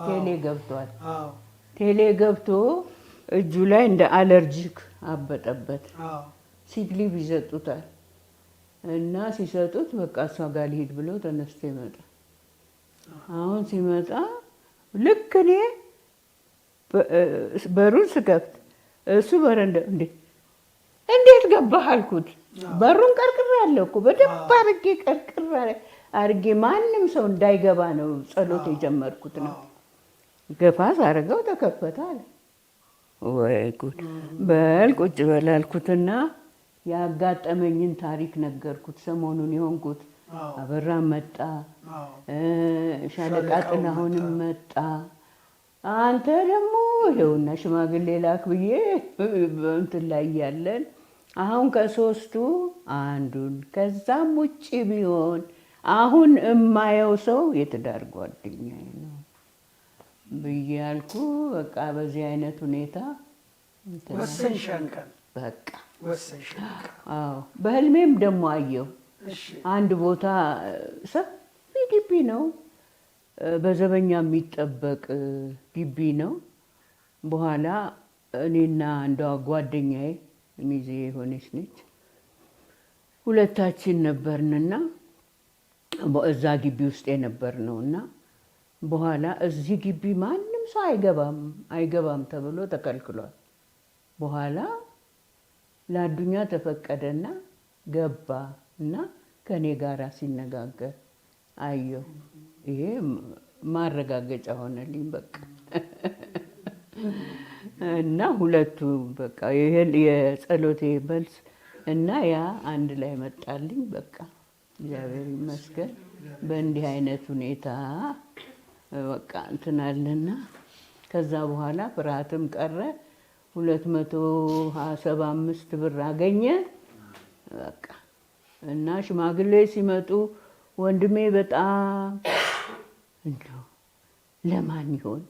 E: ቴሌ ገብቷል። ቴሌ ገብቶ እጁ ላይ እንደ አለርጂክ አበጠበት። ሲክሊቭ ይሰጡታል እና ሲሰጡት በቃ እሷ ጋር ሊሄድ ብሎ ተነስቶ ይመጣል። አሁን ሲመጣ ልክ እኔ በሩን ስከፍት እሱ በረንዳ እንዴት ገባህ አልኩት። በሩን ቀርቅሬ ያለው እኮ በደንብ አድርጌ ቀርቅሬ አድርጌ ማንም ሰው እንዳይገባ ነው ጸሎት የጀመርኩት ነው። ገፋ ሳደርገው ተከፈተ አለ። ወይ ጉድ! በል ቁጭ በል አልኩትና ያጋጠመኝን ታሪክ ነገርኩት። ሰሞኑን የሆንኩት አበራ መጣ፣ ሻለቃ ጥላሁንም መጣ። አንተ ደግሞ ይኸውና ሽማግሌ ላክ ብዬ እንትን ላይ ያለን አሁን ከሶስቱ አንዱን ከዛም ውጭ ቢሆን አሁን እማየው ሰው የትዳር ጓደኛዬ ነው ብዬ አልኩ። በቃ በዚህ አይነት ሁኔታ
A: ወሰንሻንቀን
E: በቃ
A: ወሰንሻንቀን።
E: አዎ በህልሜም ደግሞ አየሁ። አንድ ቦታ ሰፊ ግቢ ነው፣ በዘበኛ የሚጠበቅ ግቢ ነው። በኋላ እኔና አንዷ ጓደኛዬ ሚዜ የሆነች ነች፣ ሁለታችን ነበርንና እዛ ግቢ ውስጥ የነበርነውና በኋላ እዚህ ግቢ ማንም ሰው አይገባም ተብሎ ተከልክሏል። በኋላ ለአዱኛ ተፈቀደና ገባ እና ከኔ ጋር ሲነጋገር አየሁ። ይሄ ማረጋገጫ ሆነልኝ በቃ። እና ሁለቱ በቃ የጸሎቴ መልስ እና ያ አንድ ላይ መጣልኝ። በቃ እግዚአብሔር ይመስገን። በእንዲህ አይነት ሁኔታ በቃ እንትናልና ከዛ በኋላ ፍርሃትም ቀረ። 275 ብር አገኘ በቃ። እና ሽማግሌ ሲመጡ ወንድሜ በጣም እንደው ለማን ይሆን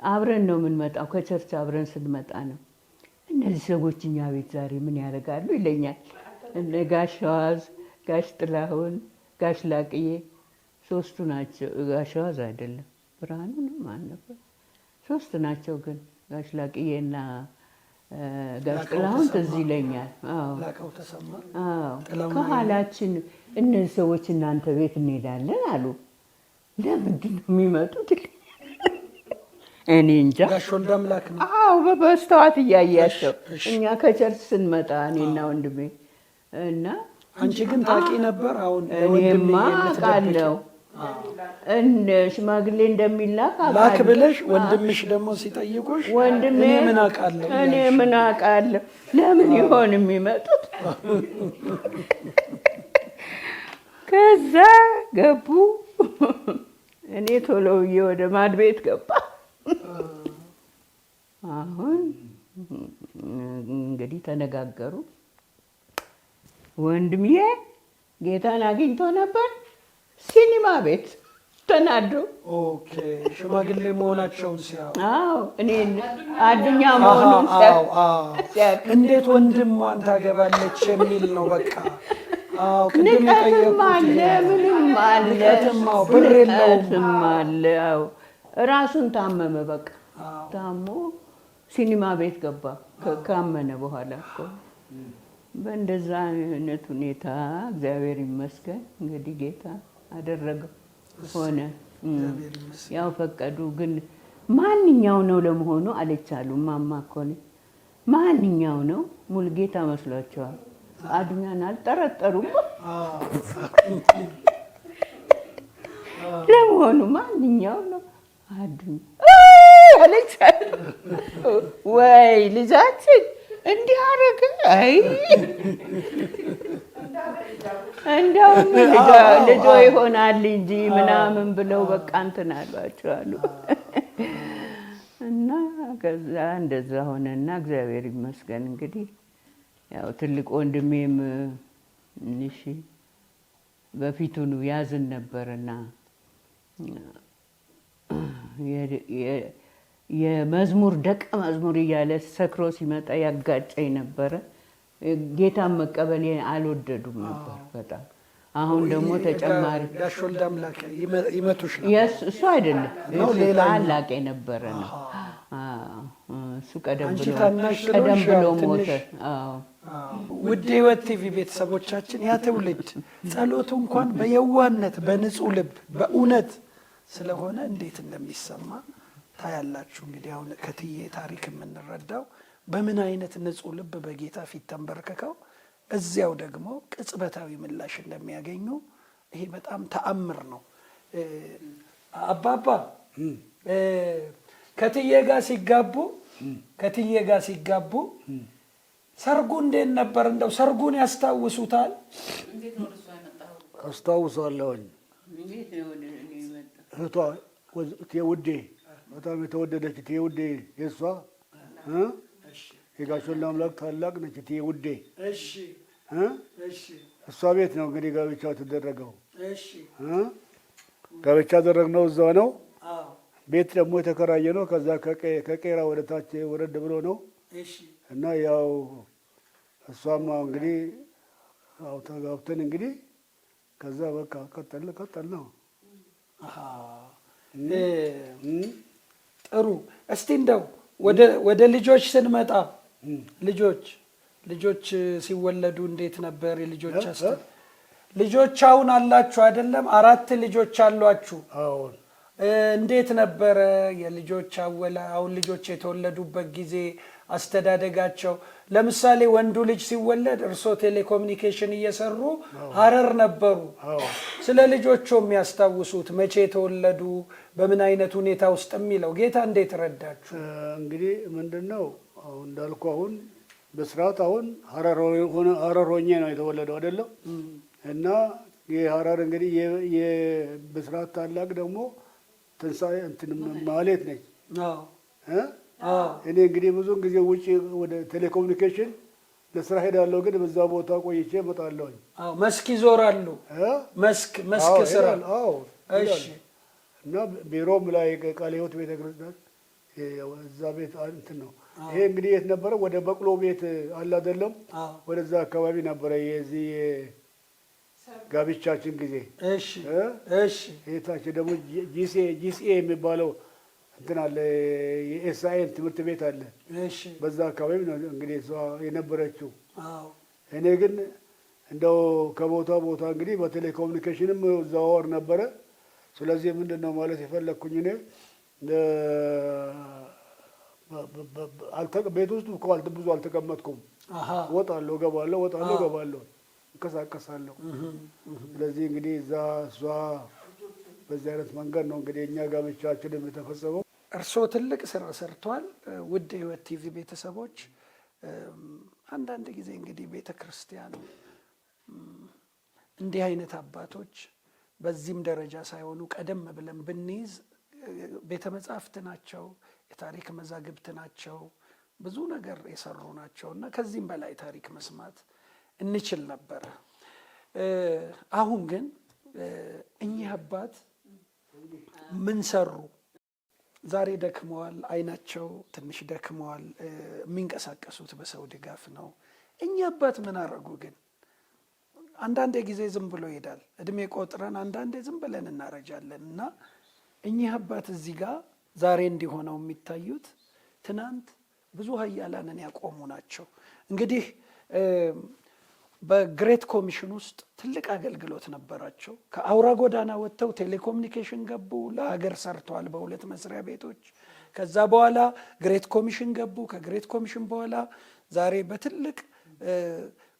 E: አብረን ነው የምንመጣው፣ ከቸርች አብረን ስንመጣ ነው። እነዚህ ሰዎች እኛ ቤት ዛሬ ምን ያደርጋሉ ይለኛል። እነ ጋሽ ሸዋዝ፣ ጋሽ ጥላሁን፣ ጋሽ ላቅዬ 3ቱ ናቸው። ጋሽ ሸዋዝ አይደለም ብርሃኑ ነው ማን ነበር? 3 ናቸው ግን ጋሽ ላቅዬና ጋሽ ጥላሁን ትዝ ይለኛል።
A: ላቀው ተሰማ።
E: ከኋላችን እነዚህ ሰዎች እናንተ ቤት እንሄዳለን አሉ። ለምንድን ነው የሚመጡት? እኔ እንጃ።
A: ጋሽ ወልደ አምላክ ነው።
E: አዎ በስተዋት እያያቸው እኛ ከቸርች ስንመጣ እኔና ወንድሜ እና
A: አንቺ ግን ታውቂ ነበር? አሁን
E: እኔማ አውቃለሁ እንደ ሽማግሌ እንደሚላክ
A: ላክ ብለሽ ወንድምሽ ደግሞ ሲጠይቁሽ
E: ወንድሜ
A: እኔ ምን አውቃለሁ
E: እኔ ምን አውቃለሁ ለምን ይሆን የሚመጡት? ከዛ ገቡ። እኔ ቶሎ ብዬ ወደ ማድ ቤት ገባ። አሁን እንግዲህ ተነጋገሩ። ወንድምዬ ጌታን አግኝቶ ነበር ሲኒማ ቤት ተናዶ።
A: ኦኬ ሽማግሌ መሆናቸውን ሲያው
E: እኔ አዱኛ መሆኑን ሲያቅ
A: እንዴት ወንድሟን ታገባለች የሚል ነው በቃ።
E: ንቀትም አለ ምንም አለ
A: ብር የለውም
E: አለ። ራሱን ታመመ። በቃ ታሞ ሲኒማ ቤት ገባ ካመነ በኋላ እኮ። በእንደዛ አይነት ሁኔታ እግዚአብሔር ይመስገን እንግዲህ ጌታ አደረገው ሆነ። ያው ፈቀዱ። ግን ማንኛው ነው ለመሆኑ አለቻሉ። ማማ እኮ ነኝ። ማንኛው ነው? ሙልጌታ መስሏቸዋል። አዱኛን አልጠረጠሩም። ለመሆኑ ማንኛው ነው? አዱኛ አለቻሉ። ወይ ልጃችን እንዲህ አደረገ። አይ እንደውም ልጆ ይሆናል እንጂ ምናምን ብለው በቃ እንትን አሏቸው አሉ። እና ከዛ እንደዛ ሆነና እግዚአብሔር ይመስገን እንግዲህ ያው ትልቅ ወንድሜም እሺ በፊቱን ያዝን ነበርና የመዝሙር ደቀ መዝሙር እያለ ሰክሮ ሲመጣ ያጋጨኝ ነበረ። ጌታን መቀበል አልወደዱም ነበር በጣም። አሁን ደግሞ ተጨማሪ
A: ጋሽ ወልደ አምላክ ይመቱሽ ነው?
E: እሱ አይደለም ታላቅ የነበረ ነው። እሱ ቀደም ብሎ ሞተ።
A: ውድ ሕይወት ቲቪ ቤተሰቦቻችን ያ ትውልድ ጸሎቱ እንኳን በየዋህነት በንጹህ ልብ በእውነት ስለሆነ እንዴት እንደሚሰማ ታያላችሁ። እንግዲህ አሁን ከትዬ ታሪክ የምንረዳው በምን አይነት ንጹህ ልብ በጌታ ፊት ተንበርከከው እዚያው ደግሞ ቅጽበታዊ ምላሽ እንደሚያገኙ ይሄ በጣም ተአምር ነው። አባባ ከትዬ ጋር ሲጋቡ ሰርጉ እንዴት ነበር? እንደው ሰርጉን ያስታውሱታል?
C: አስታውሳለሁኝ። እህቷ ውዴ በጣም የተወደደች እቴ ውዴ የእሷ የጋሽ ወልደ አምላክ ታላቅ ነች እቴ ውዴ። እሷ ቤት ነው እንግዲህ ጋብቻው ተደረገው። ጋብቻ ያደረግነው እዛ ነው። ቤት ደግሞ የተከራየ ነው። ከዛ ከቄራ ወደ ታች ወረድ ብሎ ነው እና ያው እሷም እንግዲህ ያው ተጋብተን እንግዲህ ከዛ በቃ ቀጠል ነው።
A: ጥሩ። እስቲ እንደው ወደ ልጆች ስንመጣ ልጆች ሲወለዱ እንዴት ነበር? ልጆች አሁን አላችሁ አይደለም? 4 ልጆች አሏችሁ።
C: አሁን
A: እንዴት ነበረ የልጆች አሁን ልጆች የተወለዱበት ጊዜ አስተዳደጋቸው? ለምሳሌ ወንዱ ልጅ ሲወለድ እርሶ ቴሌኮሙኒኬሽን እየሰሩ ሀረር ነበሩ። ስለ ልጆቹ የሚያስታውሱት መቼ የተወለዱ በምን አይነት ሁኔታ ውስጥ የሚለው ጌታ እንዴት ረዳችሁ?
C: እንግዲህ ምንድነው አሁን እንዳልኩ አሁን በስርዓት አሁን ሀረር ሆኜ ነው የተወለደው አይደለም? እና የሀረር እንግዲህ የበስርዓት ታላቅ ደግሞ ትንሳኤ እንትን ማለት ነች። እኔ እንግዲህ ብዙውን ጊዜ ውጪ ወደ ቴሌኮሙኒኬሽን ለስራ ሄዳለሁ፣ ግን በዛ ቦታ ቆይቼ እመጣለሁ።
A: መስክ ይዞራሉ። መስክ ስራ። እሺ።
C: እና ቢሮም ላይ ቃለ ሕይወት ቤተክርስቲያን እዛ ቤት እንትን ነው። ይሄ እንግዲህ የት ነበረ? ወደ በቅሎ ቤት አለ አይደለም? ወደዛ አካባቢ ነበረ የዚህ ጋብቻችን ጊዜ። እሺ። የታችን ደግሞ ጂሲኤ የሚባለው እንትን አለ፣ የኤስአይኤን ትምህርት ቤት አለ። በዛ አካባቢ ነው እንግዲህ እሷ የነበረችው። እኔ ግን እንደው ከቦታ ቦታ እንግዲህ በቴሌኮሙኒኬሽንም ዘዋወር ነበረ። ስለዚህ ምንድን ነው ማለት የፈለግኩኝ እኔ ቤት ውስጥ ብዙ አልተቀመጥኩም። ወጣለሁ ገባለሁ እንቀሳቀሳለሁ። እንቀሳቀሳለሁ። ስለዚህ እንግዲህ እዛ እሷ በዚህ አይነት መንገድ ነው እንግዲህ እኛ ጋብቻችንም የተፈጸመው።
A: እርስዎ ትልቅ ስራ ሰርቷል። ውድ ሕይወት ቲቪ ቤተሰቦች አንዳንድ ጊዜ እንግዲህ ቤተ ክርስቲያን እንዲህ አይነት አባቶች በዚህም ደረጃ ሳይሆኑ ቀደም ብለን ብንይዝ ቤተ መጻሕፍት ናቸው፣ የታሪክ መዛግብት ናቸው፣ ብዙ ነገር የሰሩ ናቸው እና ከዚህም በላይ ታሪክ መስማት እንችል ነበረ። አሁን ግን እኚህ አባት ምን ሰሩ? ዛሬ ደክመዋል፣ አይናቸው ትንሽ ደክመዋል። የሚንቀሳቀሱት በሰው ድጋፍ ነው። እኚህ አባት ምን አረጉ ግን? አንዳንዴ ጊዜ ዝም ብሎ ይሄዳል። እድሜ ቆጥረን አንዳንዴ ዝም ብለን እናረጃለን እና እኚህ አባት እዚህ ጋር ዛሬ እንዲሆነው የሚታዩት ትናንት ብዙ ኃያላንን ያቆሙ ናቸው። እንግዲህ በግሬት ኮሚሽን ውስጥ ትልቅ አገልግሎት ነበራቸው። ከአውራ ጎዳና ወጥተው ቴሌኮሙኒኬሽን ገቡ፣ ለሀገር ሰርተዋል በ2 መስሪያ ቤቶች። ከዛ በኋላ ግሬት ኮሚሽን ገቡ። ከግሬት ኮሚሽን በኋላ ዛሬ በትልቅ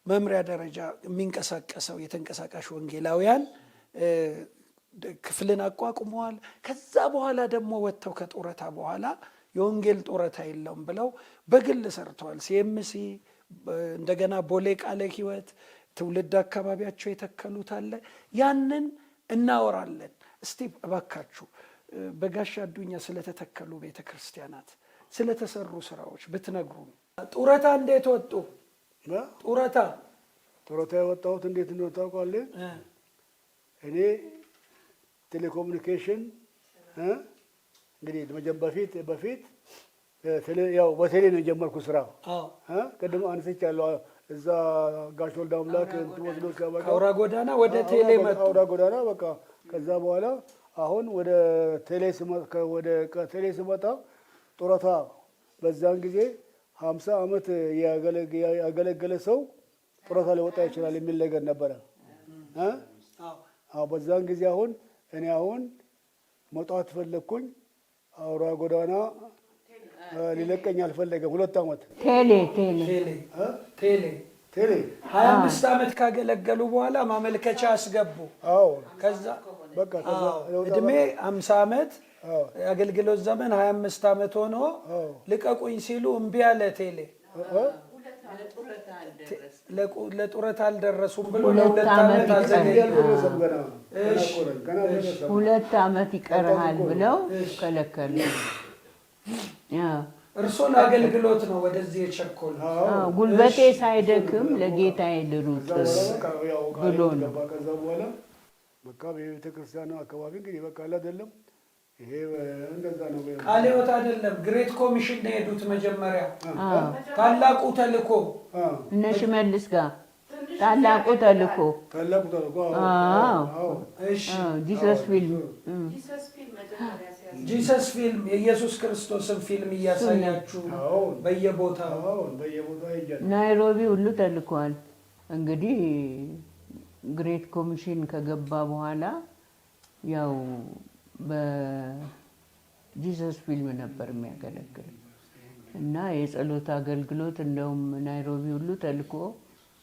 A: መምሪያ ደረጃ የሚንቀሳቀሰው የተንቀሳቃሽ ወንጌላውያን ክፍልን አቋቁመዋል። ከዛ በኋላ ደግሞ ወጥተው ከጡረታ በኋላ የወንጌል ጡረታ የለውም ብለው በግል ሰርተዋል። ሲኤምሲ፣ እንደገና ቦሌ ቃለ ሕይወት፣ ትውልድ አካባቢያቸው የተከሉት አለ። ያንን እናወራለን። እስቲ እባካችሁ በጋሻ አዱኛ ስለተተከሉ ቤተክርስቲያናት፣ ስለተሰሩ ስራዎች ብትነግሩ። ጡረታ እንዴት ወጡ?
C: ጡረታ የወጣሁት እንዴት እንደሆነ ታውቃለህ? እኔ ቴሌኮሙኒኬሽን እንግዲህ በፊት ያው በቴሌ ነው የጀመርኩ ስራ። ቅድም አንስቻለሁ። እዛ ጋሽ ወልደ አምላክ ወስዶ ሲያበቃ
A: አውራ ጎዳና ወደ ቴሌ መጣ።
C: አውራ ጎዳና በቃ ከዛ በኋላ አሁን ወደ ቴሌ ስመጣ ጡረታ በዛን ጊዜ 50 ዓመት ያገለገለ ሰው ጡረታ ሊወጣ ይችላል የሚል ነገር ነበረ። በዛን ጊዜ እኔ መውጣት ፈለግኩኝ። አውራ ጎዳና ሊለቀኝ አልፈለገም። 2 ዓመት
A: ቴሌ 25 ዓመት ካገለገሉ በኋላ ማመልከቻ አስገቡ። ከዛ በቃ እድሜ 50 ዓመት የአገልግሎት ዘመን 25 ዓመት ሆኖ ልቀቁኝ ሲሉ እምቢ አለ ቴሌ። ለጡረታ አልደረሱም ብሎ 2 ዓመት አዘገየ።
E: 2 ዓመት ይቀርሃል ብለው ከለከሉ።
A: እርሶ ለአገልግሎት ነው ወደዚህ የቸኮሉ።
E: ጉልበቴ ሳይደክም ለጌታዬ ልሩጥ ብሎ ነው።
C: ከዛ በኋላ በቃ በቤተክርስቲያኑ አካባቢ እንግዲህ በቃ አይደለም ይሄ እንደዛ ነው።
A: ቃለ ሕይወት አይደለም ግሬት ኮሚሽን ነው የሄዱት መጀመሪያ። ታላቁ ተልእኮ
E: እነ ሽመልስ ጋር ታላቁ ተልእኮ።
A: እሺ
E: ጂሰስ ፊልም
A: የኢየሱስ ክርስቶስን ፊልም እያሳያችሁ በየቦታው
E: ናይሮቢ ሁሉ ተልኳል። እንግዲህ ግሬት ኮሚሽን ከገባ በኋላ ያው በጂሰስ ፊልም ነበር የሚያገለግል እና የጸሎት አገልግሎት እንደውም ናይሮቢ ሁሉ ተልኮ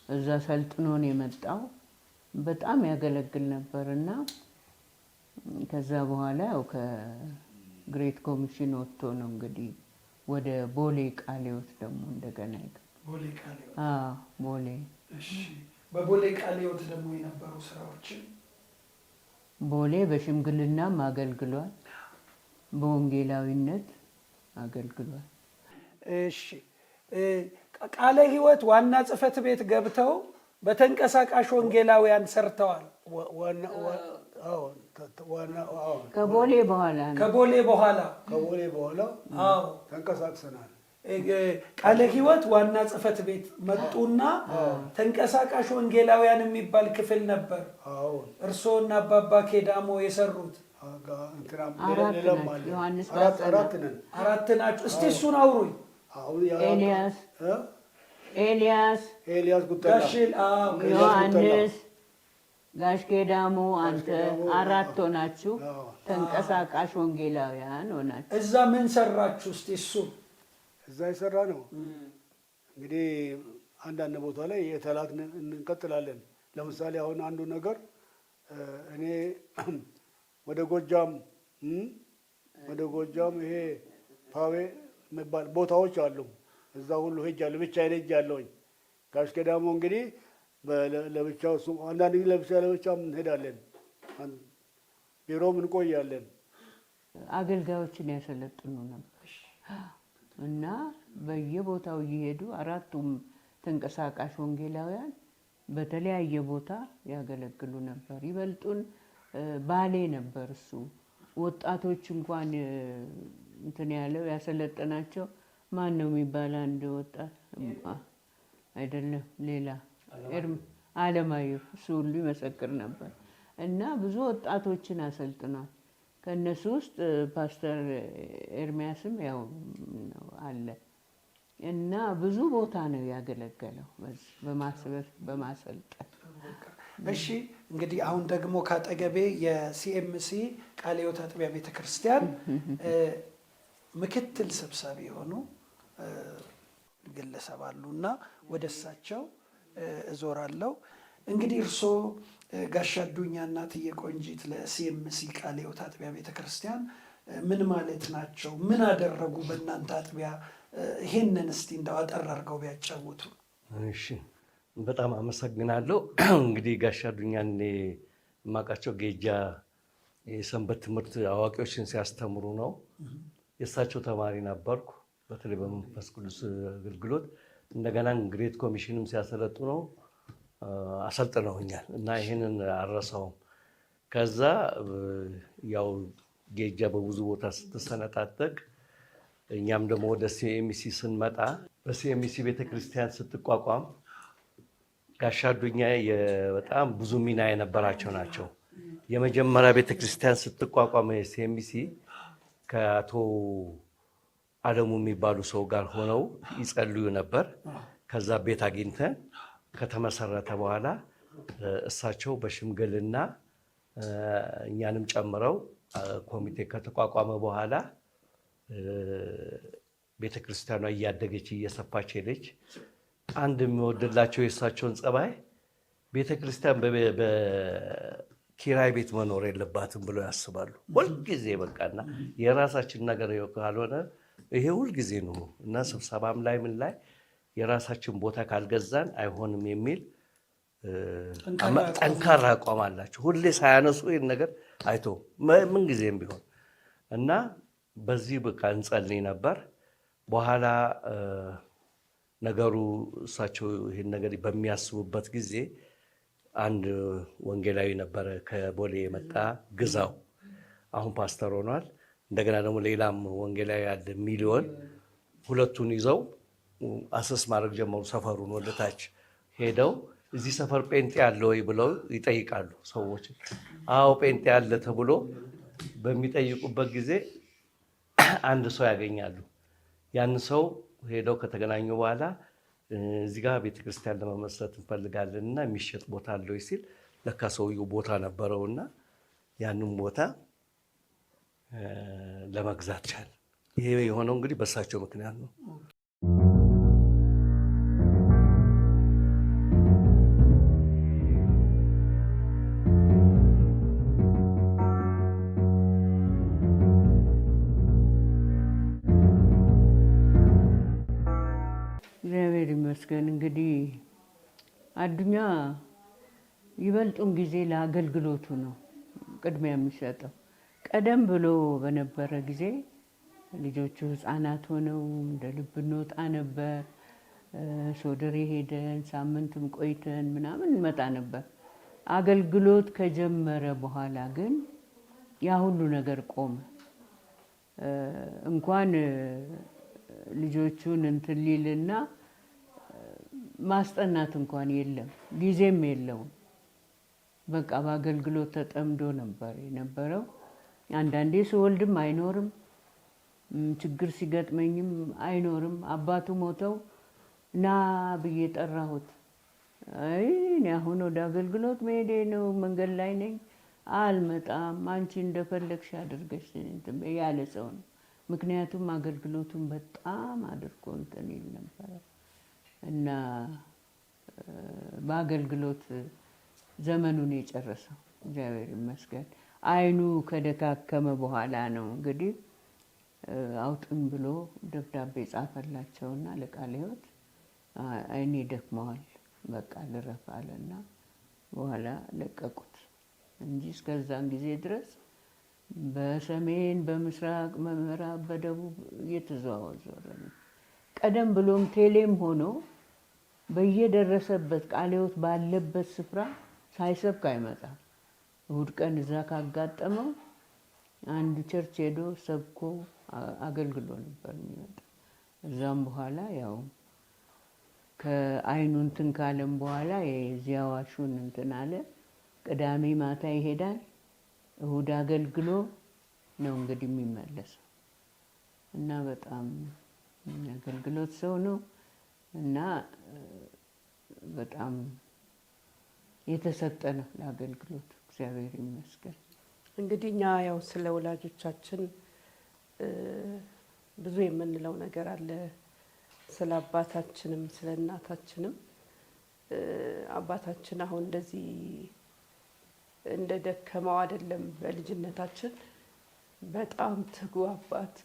E: እዛ ሰልጥኖን የመጣው በጣም ያገለግል ነበር እና ከዛ በኋላ ያው ከግሬት ኮሚሽን ወጥቶ ነው እንግዲህ ወደ ቦሌ ቃለ ሕይወት ደግሞ እንደገና
A: ቦሌ ቃለ ሕይወት።
E: ቦሌ።
A: እሺ፣ በቦሌ ቃለ ሕይወት ደግሞ የነበሩ ስራዎችን
E: ቦሌ በሽምግልናም አገልግሏል፣ በወንጌላዊነት አገልግሏል።
A: እሺ፣ ቃለ ሕይወት ዋና ጽሕፈት ቤት ገብተው በተንቀሳቃሽ ወንጌላውያን ሰርተዋል።
E: ከቦሌ በኋላ
C: ተንቀሳቅሰናል።
A: ቃለ ሕይወት ዋና ጽሕፈት ቤት መጡና ተንቀሳቃሽ ወንጌላውያን የሚባል ክፍል ነበር። እርስዎና አባባ ኬዳሞ የሰሩት። አራት ናችሁ። እስቲ እሱን አውሩኝ።
E: ኤልያስ ዮሐንስ፣ ጋሽ ኬዳሞ፣ አንተ 4 ሆናችሁ ተንቀሳቃሽ ወንጌላውያን ሆናችሁ።
A: እዛ ምን ሰራችሁ? እስቲ እሱ
C: እዛ የሰራ ነው እንግዲህ አንዳንድ ቦታ ላይ የተላክን እንቀጥላለን። ለምሳሌ አሁን አንዱ ነገር እኔ ወደ ጎጃም ይሄ ፓዌ የሚባል ቦታዎች አሉ። እዛ ሁሉ ሄጃለሁ። ብቻዬን ሄጃለሁኝ። ጋሽ ኬዳሞ እንግዲህ ለብቻው እሱ አንዳንድ ጊዜ ለብቻም እንሄዳለን፣ ቢሮም እንቆያለን።
E: አገልጋዮችን ያሰለጥኑ ነበር እና በየቦታው እየሄዱ 4ቱም ተንቀሳቃሽ ወንጌላውያን በተለያየ ቦታ ያገለግሉ ነበር። ይበልጡን ባሌ ነበር እሱ። ወጣቶች እንኳን እንትን ያለው ያሰለጠናቸው ማን ነው የሚባል አንድ ወጣት አይደለም ሌላ አለማየሁ፣ እሱ ሁሉ ይመሰክር ነበር እና ብዙ ወጣቶችን አሰልጥኗል። ከእነሱ ውስጥ ፓስተር ኤርሚያስም ያው አለ እና ብዙ ቦታ ነው ያገለገለው በማሰልጠን።
A: እሺ እንግዲህ አሁን ደግሞ ካጠገቤ የሲኤምሲ ቃለ ሕይወት አጥቢያ ቤተክርስቲያን ምክትል ሰብሳቢ የሆኑ ግለሰብ አሉና ወደ እሳቸው እዞራለሁ። እንግዲህ እርስዎ ጋሽ አዱኛና እትዬ ቆንጂት ለሲኤምሲ ቃለ ሕይወት አጥቢያ ቤተክርስቲያን ምን ማለት ናቸው? ምን አደረጉ በእናንተ አጥቢያ? ይሄንን እስቲ እንደው አጠር አድርገው ቢያጫውቱ።
F: እሺ፣ በጣም አመሰግናለሁ። እንግዲህ ጋሽ አዱኛን የማውቃቸው ጌጃ የሰንበት ትምህርት አዋቂዎችን ሲያስተምሩ ነው። የእሳቸው ተማሪ ነበርኩ፣ በተለይ በመንፈስ ቅዱስ አገልግሎት። እንደገና ግሬት ኮሚሽንም ሲያሰለጡ ነው አሰልጥነውኛል እና ይህንን አልረሳውም። ከዛ ያው ጌጃ በብዙ ቦታ ስትሰነጣጠቅ እኛም ደግሞ ወደ ሲኤምሲ ስንመጣ በሲኤምሲ ቤተክርስቲያን ስትቋቋም ጋሽ አዱኛ በጣም ብዙ ሚና የነበራቸው ናቸው። የመጀመሪያ ቤተክርስቲያን ስትቋቋም ሲኤምሲ ከአቶ አለሙ የሚባሉ ሰው ጋር ሆነው ይጸልዩ ነበር። ከዛ ቤት አግኝተን ከተመሰረተ በኋላ እሳቸው በሽምግልና እኛንም ጨምረው ኮሚቴ ከተቋቋመ በኋላ ቤተክርስቲያኗ እያደገች እየሰፋች ሄደች። አንድ የሚወድላቸው የእሳቸውን ጸባይ ቤተክርስቲያን በኪራይ ቤት መኖር የለባትም ብለው ያስባሉ ሁልጊዜ። በቃና የራሳችን ነገር ካልሆነ ይሄ ሁልጊዜ ነው እና ስብሰባም ላይ ምን ላይ የራሳችን ቦታ ካልገዛን አይሆንም የሚል ጠንካራ አቋም አላቸው። ሁሌ ሳያነሱ ይህን ነገር አይቶ ምን ጊዜም ቢሆን እና በዚህ በቃ እንጸልይ ነበር። በኋላ ነገሩ እሳቸው ይህን ነገር በሚያስቡበት ጊዜ አንድ ወንጌላዊ ነበረ ከቦሌ የመጣ ግዛው፣ አሁን ፓስተር ሆኗል። እንደገና ደግሞ ሌላም ወንጌላዊ ያለ ሚሊዮን፣ ሁለቱን ይዘው አሰስ ማድረግ ጀመሩ። ሰፈሩን ወደታች ሄደው እዚህ ሰፈር ጴንጤ አለ ወይ ብለው ይጠይቃሉ ሰዎች። አዎ ጴንጤ አለ ተብሎ በሚጠይቁበት ጊዜ አንድ ሰው ያገኛሉ። ያን ሰው ሄደው ከተገናኙ በኋላ እዚህ ጋር ቤተክርስቲያን ለመመስረት እንፈልጋለን እና የሚሸጥ ቦታ አለው ሲል ለካ ሰውየው ቦታ ነበረውና ያንን ቦታ ለመግዛት ቻለ። ይሄ የሆነው እንግዲህ በእሳቸው ምክንያት ነው።
E: እግዚአብሔር ይመስገን። እንግዲህ አዱኛ ይበልጡን ጊዜ ለአገልግሎቱ ነው ቅድሚያ የሚሰጠው። ቀደም ብሎ በነበረ ጊዜ ልጆቹ ሕፃናት ሆነው እንደ ልብ እንወጣ ነበር። ሶደሬ ሄደን ሳምንትም ቆይተን ምናምን እንመጣ ነበር። አገልግሎት ከጀመረ በኋላ ግን ያ ሁሉ ነገር ቆመ። እንኳን ልጆቹን እንትን ሊልና ማስጠናት እንኳን የለም፣ ጊዜም የለውም። በቃ በአገልግሎት ተጠምዶ ነበር የነበረው። አንዳንዴ ስወልድም አይኖርም፣ ችግር ሲገጥመኝም አይኖርም። አባቱ ሞተው ና ብዬ ጠራሁት። አይ እኔ አሁን ወደ አገልግሎት መሄዴ ነው፣ መንገድ ላይ ነኝ፣ አልመጣም፣ አንቺ እንደፈለግሽ አድርገሽ ያለ ሰው ነው። ምክንያቱም አገልግሎቱን በጣም አድርጎ እንትን ይል ነበረ እና በአገልግሎት ዘመኑን የጨረሰው እግዚአብሔር ይመስገን። አይኑ ከደካከመ በኋላ ነው እንግዲህ አውጥን ብሎ ደብዳቤ ጻፈላቸውና ለቃለ ሕይወት አይኔ ደክመዋል በቃ ልረፍ አለና በኋላ ለቀቁት እንጂ እስከዛን ጊዜ ድረስ በሰሜን፣ በምስራቅ፣ በምዕራብ፣ በደቡብ እየተዘዋወረ ነው። ቀደም ብሎም ቴሌም ሆኖ በየደረሰበት ቃለ ሕይወት ባለበት ስፍራ ሳይሰብክ አይመጣም። እሑድ ቀን እዛ ካጋጠመው አንድ ቸርች ሄዶ ሰብኮ አገልግሎ ነበር የሚመጣ። እዛም በኋላ ያው ከአይኑ እንትን ካለም በኋላ የዚህ አዋሹን እንትን አለ። ቅዳሜ ማታ ይሄዳል፣ እሑድ አገልግሎ ነው እንግዲህ የሚመለሰው እና በጣም አገልግሎት ሰው ነው እና በጣም የተሰጠ ነው ለአገልግሎት። እግዚአብሔር ይመስገን።
B: እንግዲህ እኛ ያው ስለ ወላጆቻችን ብዙ የምንለው ነገር አለ ስለ አባታችንም ስለ እናታችንም። አባታችን አሁን እንደዚህ እንደ ደከመው አይደለም። በልጅነታችን በጣም ትጉ አባት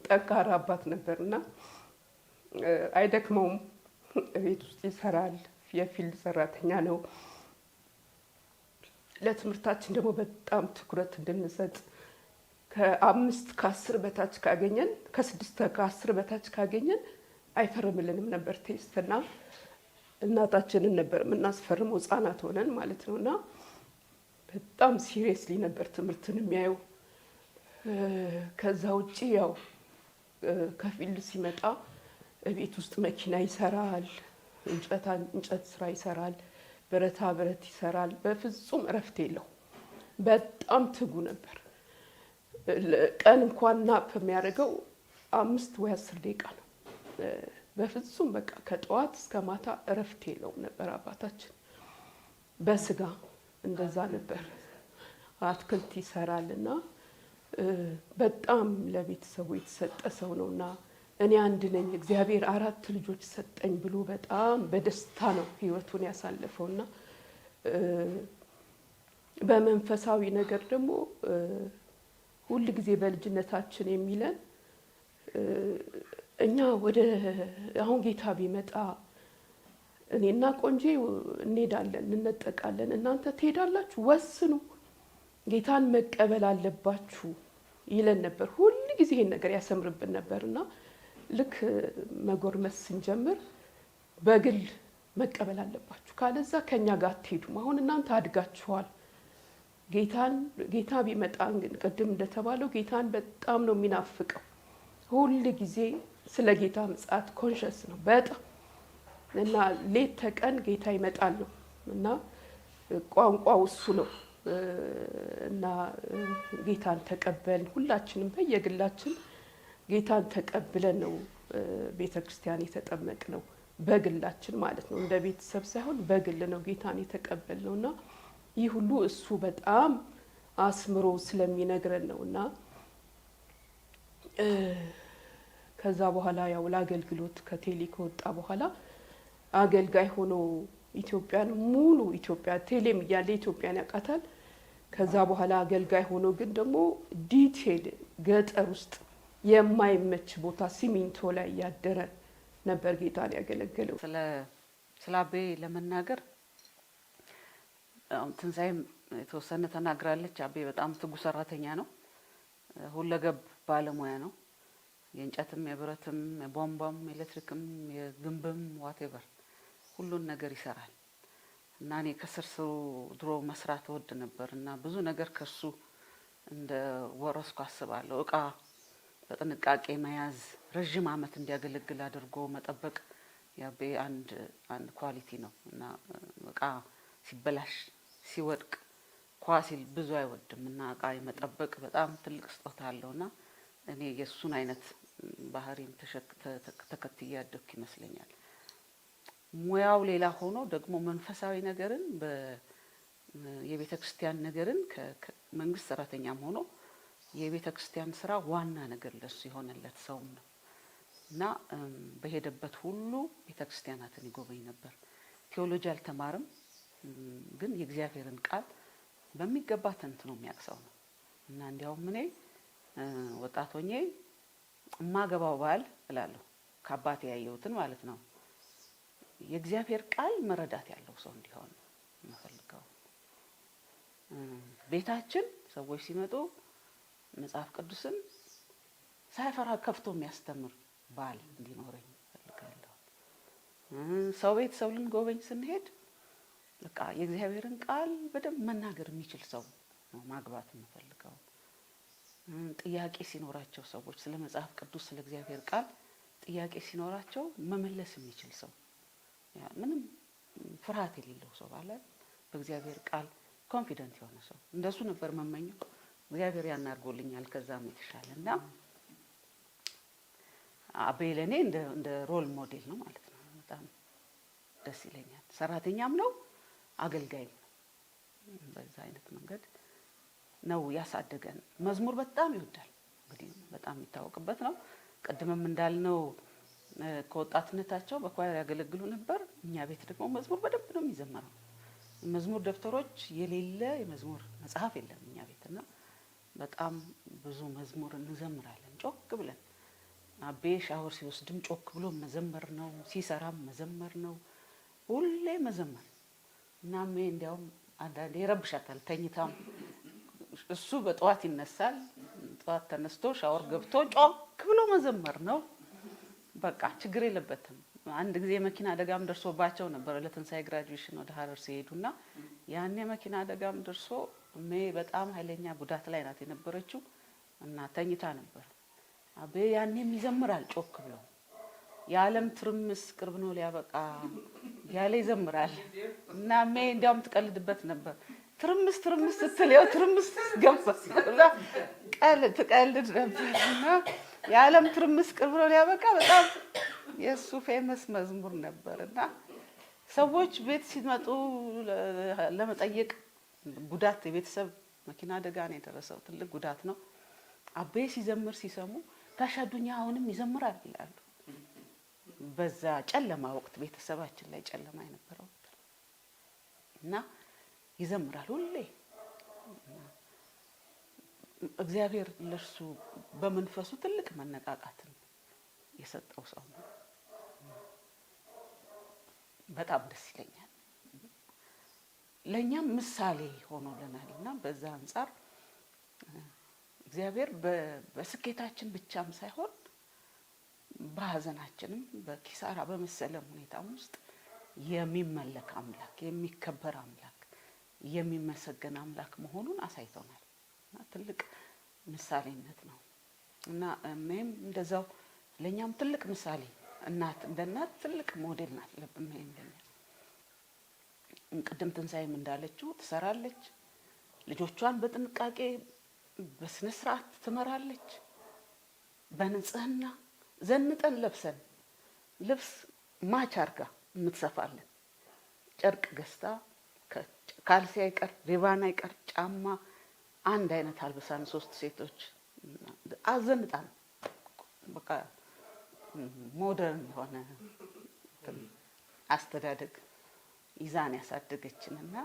B: ጠንካራ አባት ነበርና አይደክመውም። ቤት ውስጥ ይሰራል። የፊልድ ሰራተኛ ነው። ለትምህርታችን ደግሞ በጣም ትኩረት እንድንሰጥ ከ5 ከ10 በታች ካገኘን ከ6 ከ10 በታች ካገኘን አይፈርምልንም ነበር ቴስትና እናታችንን ነበር የምናስፈርመው ህፃናት ሆነን ማለት ነውና በጣም ሲሪየስሊ ነበር ትምህርትን የሚያየው። ከዛ ውጪ ያው ከፊልድ ሲመጣ ቤት ውስጥ መኪና ይሰራል፣ እንጨት ስራ ይሰራል፣ ብረታ ብረት ይሰራል። በፍጹም እረፍት የለው። በጣም ትጉ ነበር። ቀን እንኳን ናፕ የሚያደርገው 5 ወይ 10 ደቂቃ ነው። በፍጹም በቃ ከጠዋት እስከ ማታ እረፍት የለውም ነበር አባታችን። በስጋ እንደዛ ነበር። አትክልት ይሰራልና በጣም ለቤተሰቡ የተሰጠ ሰው ነውና እኔ አንድ ነኝ እግዚአብሔር 4 ልጆች ሰጠኝ ብሎ በጣም በደስታ ነው ህይወቱን ያሳለፈውና በመንፈሳዊ ነገር ደግሞ ሁሉ ጊዜ በልጅነታችን የሚለን እኛ ወደ አሁን ጌታ ቢመጣ እኔና ቆንጆ እንሄዳለን እንነጠቃለን፣ እናንተ ትሄዳላችሁ፣ ወስኑ፣ ጌታን መቀበል አለባችሁ ይለን ነበር። ሁሉ ጊዜ ይሄን ነገር ያሰምርብን ነበርና ልክ መጎርመስ ስንጀምር በግል መቀበል አለባችሁ፣ ካለዛ ከኛ ጋር አትሄዱም፣ አሁን እናንተ አድጋችኋል። ጌታ ቢመጣ ግን ቅድም እንደተባለው ጌታን በጣም ነው የሚናፍቀው። ሁሉ ጊዜ ስለ ጌታ ምጽአት ኮንሸስ ነው በጣም እና ሌት ተቀን ጌታ ይመጣል ነው እና ቋንቋው እሱ ነው እና ጌታን ተቀበልን። ሁላችንም በየግላችን ጌታን ተቀብለን ነው ቤተክርስቲያን የተጠመቅነው፣ በግላችን ማለት ነው። እንደ ቤተሰብ ሳይሆን በግል ነው ጌታን የተቀበልነውና ይህ ሁሉ እሱ በጣም አስምሮ ስለሚነግረን ነውና ከዛ በኋላ ያው ለአገልግሎት ከቴሌ ከወጣ በኋላ አገልጋይ ሆኖ ኢትዮጵያን ሙሉ ኢትዮጵያ ቴሌም እያለ ኢትዮጵያን ያውቃታል። ከዛ በኋላ አገልጋይ ሆኖ ግን ደግሞ ዲቴል ገጠር ውስጥ የማይመች ቦታ ሲሚንቶ ላይ ያደረ ነበር ጌታን ያገለገለው።
D: ስለ አቤ ለመናገር ትንሣኤም የተወሰነ ተናግራለች። አቤ በጣም ትጉ ሰራተኛ ነው። ሁለገብ ባለሙያ ነው። የእንጨትም የብረትም የቧንቧም ኤሌክትሪክም የግንብም ዋቴቨር ሁሉን ነገር ይሰራል እና እኔ ከስርስሩ ድሮ መስራት ወድ ነበር እና ብዙ ነገር ከሱ እንደ ወረስኩ አስባለሁ። እቃ በጥንቃቄ መያዝ፣ ረጅም ዓመት እንዲያገለግል አድርጎ መጠበቅ ያቤ አንድ ኳሊቲ ነው እና እቃ ሲበላሽ ሲወድቅ ኳሲል ብዙ አይወድም እና እቃ መጠበቅ በጣም ትልቅ ስጦታ አለውና እኔ የሱን አይነት ባህሪም ተከትዬ ያደኩ ይመስለኛል። ሙያው ሌላ ሆኖ ደግሞ መንፈሳዊ ነገርን የቤተክርስቲያን ነገርን ከመንግስት ሰራተኛም ሆኖ የቤተክርስቲያን ስራ ዋና ነገር ለሱ የሆነለት ሰው ነው እና በሄደበት ሁሉ ቤተክርስቲያናትን ይጎበኝ ነበር። ቴዎሎጂ አልተማረም፣ ግን የእግዚአብሔርን ቃል በሚገባ ተንትኖ የሚያቅሰው ነው እና እንዲያውም እኔ ወጣት ሆኜ ማገባው ባል እላለሁ ከአባቴ ያየሁትን ማለት ነው። የእግዚአብሔር ቃል መረዳት ያለው ሰው እንዲሆን የምፈልገው። ቤታችን ሰዎች ሲመጡ መጽሐፍ ቅዱስን ሳይፈራ ከፍቶ የሚያስተምር ባል እንዲኖረኝ እፈልጋለሁ። ሰው ቤት ሰው ልንጎበኝ ስንሄድ በቃ የእግዚአብሔርን ቃል በደንብ መናገር የሚችል ሰው ነው ማግባት የምፈልገው። ጥያቄ ሲኖራቸው ሰዎች ስለ መጽሐፍ ቅዱስ ስለ እግዚአብሔር ቃል ጥያቄ ሲኖራቸው መመለስ የሚችል ሰው፣ ምንም ፍርሃት የሌለው ሰው ባለ በእግዚአብሔር ቃል ኮንፊደንት የሆነ ሰው እንደሱ ነበር መመኘው። እግዚአብሔር ያናርጎልኛል ከዛም የተሻለና አቤ ለእኔ እንደ ሮል ሞዴል ነው ማለት ነው። በጣም ደስ ይለኛል። ሰራተኛም ነው አገልጋይም ነው። በዛ አይነት መንገድ ነው ያሳደገን። መዝሙር በጣም ይወዳል። እንግዲህ በጣም የሚታወቅበት ነው። ቅድምም እንዳልነው ከወጣትነታቸው በኳየር ያገለግሉ ነበር። እኛ ቤት ደግሞ መዝሙር በደንብ ነው የሚዘመረው። መዝሙር ደብተሮች የሌለ የመዝሙር መጽሐፍ የለም እኛ ቤትና በጣም ብዙ መዝሙር እንዘምራለን ጮክ ብለን። አቤ ሻወር ሲወስድም ጮክ ብሎ መዘመር ነው፣ ሲሰራም መዘመር ነው፣ ሁሌ መዘመር እና እንዲያውም አንዳንዴ ይረብሻታል ተኝታም። እሱ በጠዋት ይነሳል። ጠዋት ተነስቶ ሻወር ገብቶ ጮክ ብሎ መዘመር ነው። በቃ ችግር የለበትም። አንድ ጊዜ መኪና አደጋም ደርሶባቸው ነበር ለትንሳኤ ግራጁዌሽን ወደ ሀረር ሲሄዱና ያኔ መኪና አደጋም ደርሶ በጣም ኃይለኛ ጉዳት ላይ ናት የነበረችው እና ተኝታ ነበር። አቤ ያኔም ይዘምራል ጮክ ብሎ። የዓለም ትርምስ ቅርብ ነው ሊያበቃ ያለ ይዘምራል እና እንዲያውም ትቀልድበት ነበር። ትርምስ ስትል ያው ትርምስ ገባ ትቀልድ ነበር እና የዓለም ትርምስ ቅርብ ነው ሊያበቃ በጣም የእሱ ፌመስ መዝሙር ነበር እና ሰዎች ቤት ሲመጡ ለመጠየቅ ጉዳት የቤተሰብ መኪና አደጋ ነው የደረሰው፣ ትልቅ ጉዳት ነው። አቤ ሲዘምር ሲሰሙ ጋሽ አዱኛ አሁንም ይዘምራል ይላሉ። በዛ ጨለማ ወቅት ቤተሰባችን ላይ ጨለማ የነበረው እና ይዘምራል ሁሌ። እግዚአብሔር ለእርሱ በመንፈሱ ትልቅ መነቃቃትን የሰጠው ሰው ነው። በጣም ደስ ይለኛል። ለእኛም ምሳሌ ሆኖልናል እና በዛ አንጻር እግዚአብሔር በስኬታችን ብቻም ሳይሆን በሀዘናችንም በኪሳራ በመሰለም ሁኔታም ውስጥ የሚመለክ አምላክ፣ የሚከበር አምላክ፣ የሚመሰገን አምላክ መሆኑን አሳይቶናል እና ትልቅ ምሳሌነት ነው እና እኔም እንደዛው ለእኛም ትልቅ ምሳሌ እናት እንደ እናት ትልቅ ሞዴል ናት። ለብሜም ቅድም ትንሳኤም እንዳለችው ትሰራለች፣ ልጆቿን በጥንቃቄ በስነ ስርዓት ትመራለች። በንጽህና ዘንጠን ለብሰን ልብስ ማች አርጋ የምትሰፋለን፣ ጨርቅ ገዝታ ካልሲ አይቀር ሪባን አይቀር ጫማ አንድ አይነት አልብሳን 3 ሴቶች አዘንጣን በቃ ሞደርን የሆነ አስተዳደግ ይዛን ያሳደገችንና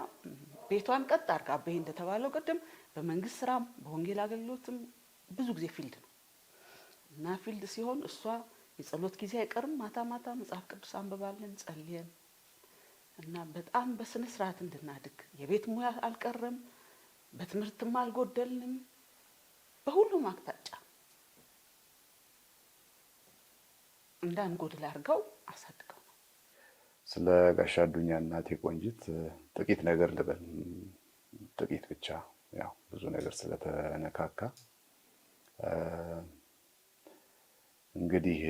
D: ቤቷን ቀጥ አርጋ አቤ እንደተባለው ቅድም በመንግስት ስራም በወንጌል አገልግሎትም ብዙ ጊዜ ፊልድ ነው እና ፊልድ ሲሆን እሷ የጸሎት ጊዜ አይቀርም። ማታ ማታ መጽሐፍ ቅዱስ አንብባለን ጸልየን እና በጣም በስነ ስርዓት እንድናድግ የቤት ሙያ አልቀረም፣ በትምህርትም አልጎደልንም፣ በሁሉም አቅጣጫ እንዳንጎድል አድርገው አሳድገው ነው።
G: ስለ ጋሽ አዱኛ እናቴ ቆንጂት ጥቂት ነገር ልበል። ጥቂት ብቻ፣ ያው ብዙ ነገር ስለተነካካ እንግዲህ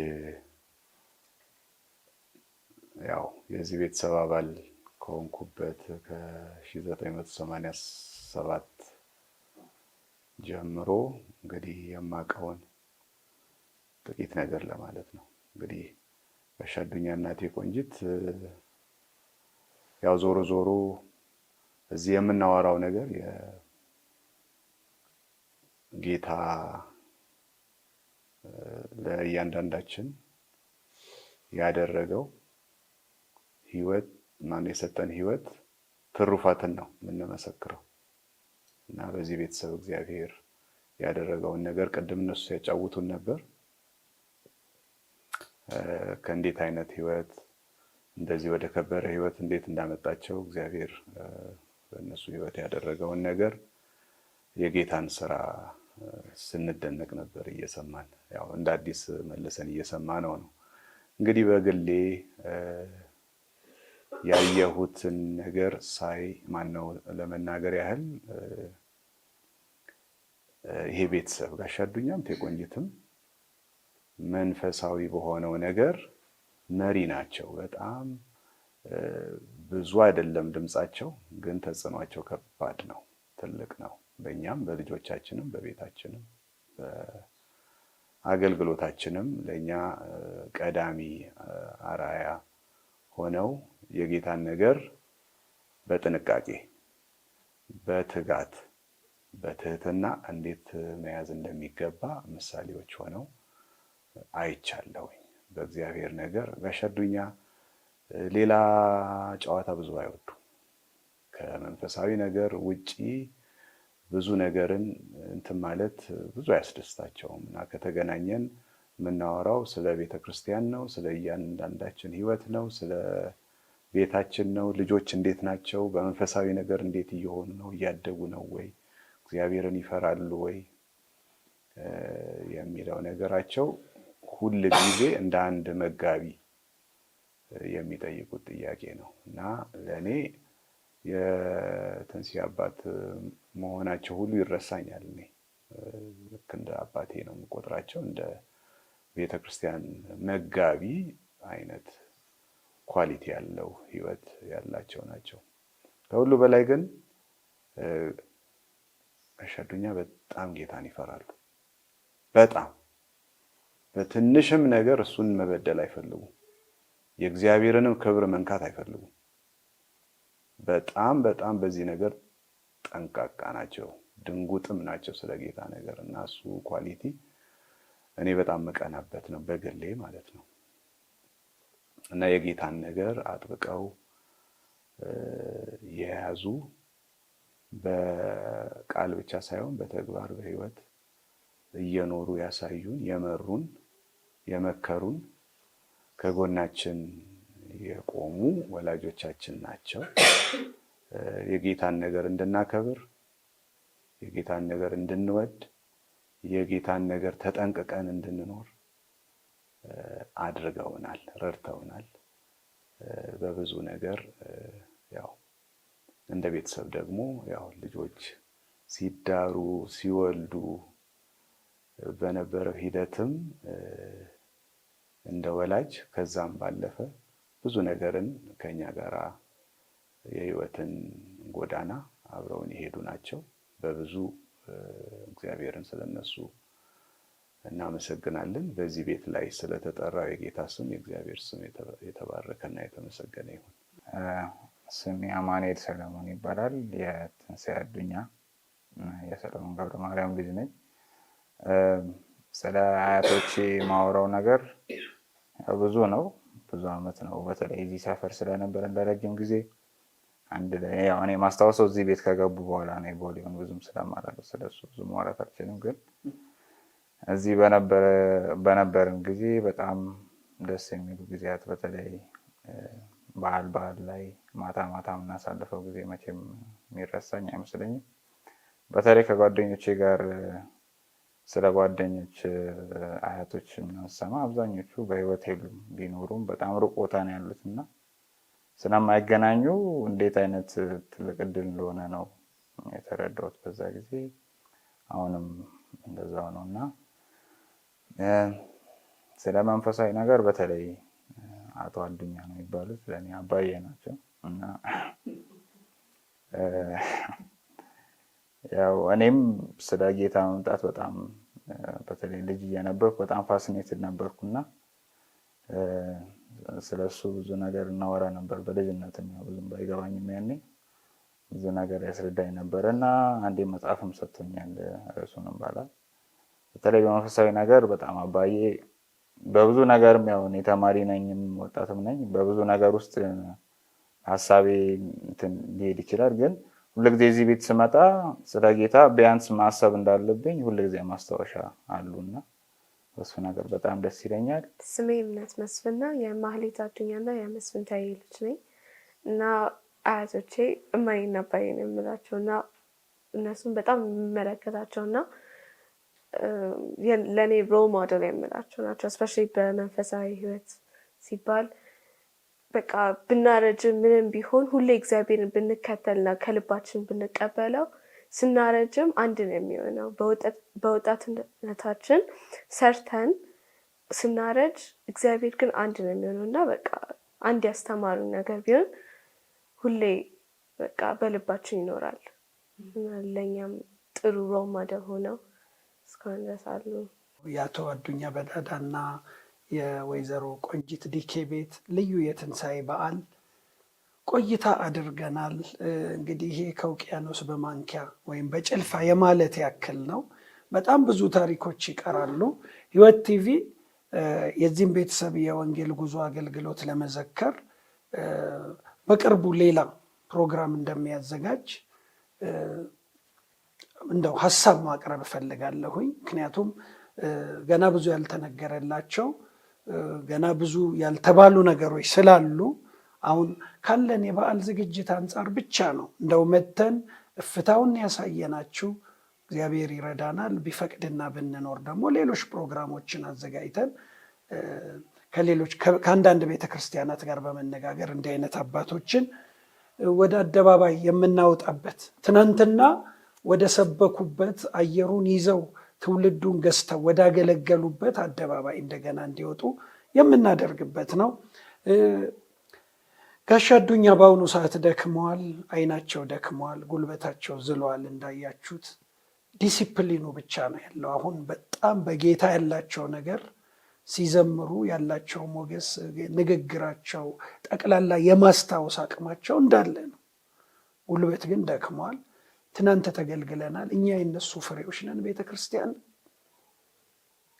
G: ያው የዚህ ቤተሰብ አባል ከሆንኩበት ከ1987 ጀምሮ እንግዲህ የማውቀውን ጥቂት ነገር ለማለት ነው። እንግዲህ ጋሽ አዱኛ እናቴ ቆንጂት ያው ዞሮ ዞሮ እዚህ የምናወራው ነገር የጌታ ለእያንዳንዳችን ያደረገው ህይወት የሰጠን ህይወት ትሩፋትን ነው የምንመሰክረው እና በዚህ ቤተሰብ እግዚአብሔር ያደረገውን ነገር ቅድም እነሱ ያጫውቱን ነበር። ከእንዴት አይነት ህይወት እንደዚህ ወደ ከበረ ህይወት እንዴት እንዳመጣቸው እግዚአብሔር በእነሱ ህይወት ያደረገውን ነገር የጌታን ስራ ስንደነቅ ነበር እየሰማን። ያው እንደ አዲስ መልሰን እየሰማነው ነው። እንግዲህ በግሌ ያየሁትን ነገር ለመናገር ያህል ይሄ ቤተሰብ ጋሽ አዱኛም ቆንጂትም መንፈሳዊ በሆነው ነገር መሪ ናቸው። በጣም ብዙ አይደለም ድምጻቸው፣ ግን ተጽዕኗቸው ከባድ ነው፣ ትልቅ ነው። በእኛም በልጆቻችንም በቤታችንም አገልግሎታችንም ለኛ ቀዳሚ አራያ ሆነው የጌታን ነገር በጥንቃቄ በትጋት በትህትና እንዴት መያዝ እንደሚገባ ምሳሌዎች ሆነው አይቻለሁ። በእግዚአብሔር ነገር በሸዱኛ ሌላ ጨዋታ ብዙ አይወዱ። ከመንፈሳዊ ነገር ውጪ ብዙ ነገርን እንትን ማለት ብዙ አያስደስታቸውም እና ከተገናኘን የምናወራው ስለ ቤተክርስቲያን ነው፣ ስለ እያንዳንዳችን ህይወት ነው፣ ስለ ቤታችን ነው። ልጆች እንዴት ናቸው? በመንፈሳዊ ነገር እንዴት እየሆኑ ነው? እያደጉ ነው ወይ? እግዚአብሔርን ይፈራሉ ወይ? የሚለው ነገራቸው ሁል ጊዜ እንደ አንድ መጋቢ የሚጠይቁት ጥያቄ ነው እና ለኔ የተንሲ አባት መሆናቸው ሁሉ ይረሳኛል። እኔ ልክ እንደ አባቴ ነው የምቆጥራቸው። እንደ ቤተክርስቲያን መጋቢ አይነት ኳሊቲ ያለው ህይወት ያላቸው ናቸው። ከሁሉ በላይ ግን እሸዱኛ በጣም ጌታን ይፈራሉ። በጣም በትንሽም ነገር እሱን መበደል አይፈልጉም። የእግዚአብሔርንም ክብር መንካት አይፈልጉም። በጣም በጣም በዚህ ነገር ጠንቃቃ ናቸው። ድንጉጥም ናቸው ስለ ጌታ ነገር እና እሱ ኳሊቲ እኔ በጣም መቀናበት ነው በግሌ ማለት ነው። እና የጌታን ነገር አጥብቀው የያዙ በቃል ብቻ ሳይሆን በተግባር በህይወት እየኖሩ ያሳዩን፣ የመሩን፣ የመከሩን፣ ከጎናችን የቆሙ ወላጆቻችን ናቸው። የጌታን ነገር እንድናከብር፣ የጌታን ነገር እንድንወድ፣ የጌታን ነገር ተጠንቅቀን እንድንኖር አድርገውናል፣ ረድተውናል። በብዙ ነገር ያው እንደ ቤተሰብ ደግሞ ያው ልጆች ሲዳሩ ሲወልዱ በነበረው ሂደትም እንደ ወላጅ ከዛም ባለፈ ብዙ ነገርን ከኛ ጋራ የህይወትን ጎዳና አብረውን ይሄዱ ናቸው። በብዙ እግዚአብሔርን ስለነሱ እናመሰግናለን። በዚህ ቤት ላይ ስለተጠራው የጌታ ስም የእግዚአብሔር ስም የተባረከና የተመሰገነ ይሁን።
H: ስሜ አማኑኤል ሰለሞን ይባላል። የትንሣኤ አዱኛ የሰለሞን ገብረ ማርያም ልጅ ነኝ። ስለ አያቶቼ ማወራው ነገር ብዙ ነው፣ ብዙ አመት ነው። በተለይ እዚህ ሰፈር ስለነበረ ለረጅም ጊዜ አንድ ላይ ያው እኔ ማስታወሰው እዚህ ቤት ከገቡ በኋላ ነው። ቦሌውን ብዙም ስለማላውቅ ስለሱ ብዙ ማውራት አልችልም። ግን እዚህ በነበረን ጊዜ በጣም ደስ የሚሉ ጊዜያት፣ በተለይ በዓል ላይ ማታ የምናሳልፈው ጊዜ መቼም የሚረሳኝ አይመስለኝም። በተለይ ከጓደኞቼ ጋር ስለ ጓደኞች አያቶች ምናሰማ አብዛኞቹ በህይወት የሉም፣ ቢኖሩም በጣም ሩቅ ቦታ ነው ያሉትና ስለማይገናኙ እንዴት አይነት ትልቅ እድል እንደሆነ ነው የተረዳሁት በዛ ጊዜ። አሁንም እንደዛው ነውና ስለ መንፈሳዊ ነገር በተለይ አቶ አዱኛ ነው የሚባሉት ለኔ አባዬ ናቸው እና ያው እኔም ስለ ጌታ መምጣት በጣም በተለይ ልጅ እየነበርኩ በጣም ፋሲኔትድ ነበርኩና ስለሱ ብዙ ነገር እናወራ ነበር። በልጅነትም ያው ብዙም ባይገባኝም ያኔ ብዙ ነገር ያስረዳኝ ነበርና አንዴ መጽሐፍም ሰጥቶኛል፣ ርዕሱንም ባላል። በተለይ በመንፈሳዊ ነገር በጣም አባዬ በብዙ ነገርም ያው እኔ ተማሪ ነኝም ወጣትም ነኝ፣ በብዙ ነገር ውስጥ ሐሳቤ እንትን ሊሄድ ይችላል። ግን ሁልጊዜ እዚህ ቤት ስመጣ ስለ ጌታ ቢያንስ ማሰብ እንዳለብኝ ሁልጊዜ ማስታወሻ አሉና እሱ ነገር በጣም ደስ ይለኛል።
I: ስሜ እምነት መስፍን ነው። የማህሌት አዱኛና የመስፍን ታዬ ልጅ ነኝ እና አያቶቼ እማዬና አባዬ ነው የምላቸውና እነሱም በጣም የምመለከታቸውና ለእኔ ሮል ሞዴል የምላቸው ናቸው። እስፔሻሊ በመንፈሳዊ ህይወት ሲባል በቃ ብናረጅ ምንም ቢሆን ሁሌ እግዚአብሔርን ብንከተልና ከልባችን ብንቀበለው ስናረጅም አንድ ነው የሚሆነው። በወጣትነታችን ሰርተን ስናረጅ እግዚአብሔር ግን አንድ ነው የሚሆነው እና በቃ አንድ ያስተማሩን ነገር ቢሆን ሁሌ በቃ በልባችን ይኖራል። ለኛም ጥሩ ሮል ሞዴል ሆነው እስካሁን ድረስ አሉ።
A: የአቶ አዱኛ በዳዳና የወይዘሮ ቆንጂት ዲኬ ቤት ልዩ የትንሣኤ በዓል ቆይታ አድርገናል። እንግዲህ ይሄ ከውቅያኖስ በማንኪያ ወይም በጭልፋ የማለት ያክል ነው። በጣም ብዙ ታሪኮች ይቀራሉ። ሕይወት ቲቪ የዚህም ቤተሰብ የወንጌል ጉዞ አገልግሎት ለመዘከር በቅርቡ ሌላ ፕሮግራም እንደሚያዘጋጅ እንደው ሀሳብ ማቅረብ እፈልጋለሁኝ። ምክንያቱም ገና ብዙ ያልተነገረላቸው ገና ብዙ ያልተባሉ ነገሮች ስላሉ አሁን ካለን የበዓል ዝግጅት አንጻር ብቻ ነው እንደው መተን እፍታውን ያሳየናችሁ። እግዚአብሔር ይረዳናል። ቢፈቅድና ብንኖር ደግሞ ሌሎች ፕሮግራሞችን አዘጋጅተን ከአንዳንድ ቤተክርስቲያናት ጋር በመነጋገር እንዲህ አይነት አባቶችን ወደ አደባባይ የምናወጣበት ትናንትና ወደ ሰበኩበት አየሩን ይዘው ትውልዱን ገዝተው ወዳገለገሉበት አደባባይ እንደገና እንዲወጡ የምናደርግበት ነው። ጋሽ አዱኛ በአሁኑ ሰዓት ደክመዋል፣ አይናቸው ደክመዋል፣ ጉልበታቸው ዝለዋል። እንዳያችሁት ዲሲፕሊኑ ብቻ ነው ያለው። አሁን በጣም በጌታ ያላቸው ነገር ሲዘምሩ ያላቸው ሞገስ፣ ንግግራቸው፣ ጠቅላላ የማስታወስ አቅማቸው እንዳለ ነው። ጉልበት ግን ደክመዋል። ትናንት ተገልግለናል። እኛ የነሱ ፍሬዎች ነን። ቤተክርስቲያን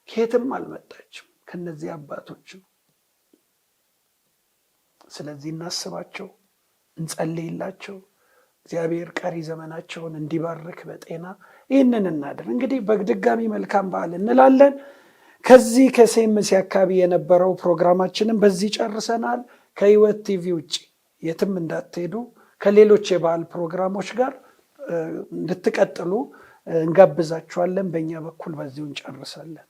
A: ከየትም አልመጣችም፣ ከነዚህ አባቶች ነው። ስለዚህ እናስባቸው፣ እንጸልይላቸው። እግዚአብሔር ቀሪ ዘመናቸውን እንዲባርክ በጤና ይህንን እናድር። እንግዲህ በድጋሚ መልካም በዓል እንላለን። ከዚህ ከሴምሲ አካባቢ የነበረው ፕሮግራማችንን በዚህ ጨርሰናል። ከሕይወት ቲቪ ውጭ የትም እንዳትሄዱ፣ ከሌሎች የበዓል ፕሮግራሞች ጋር እንድትቀጥሉ እንጋብዛችኋለን። በእኛ በኩል በዚሁ እንጨርሳለን።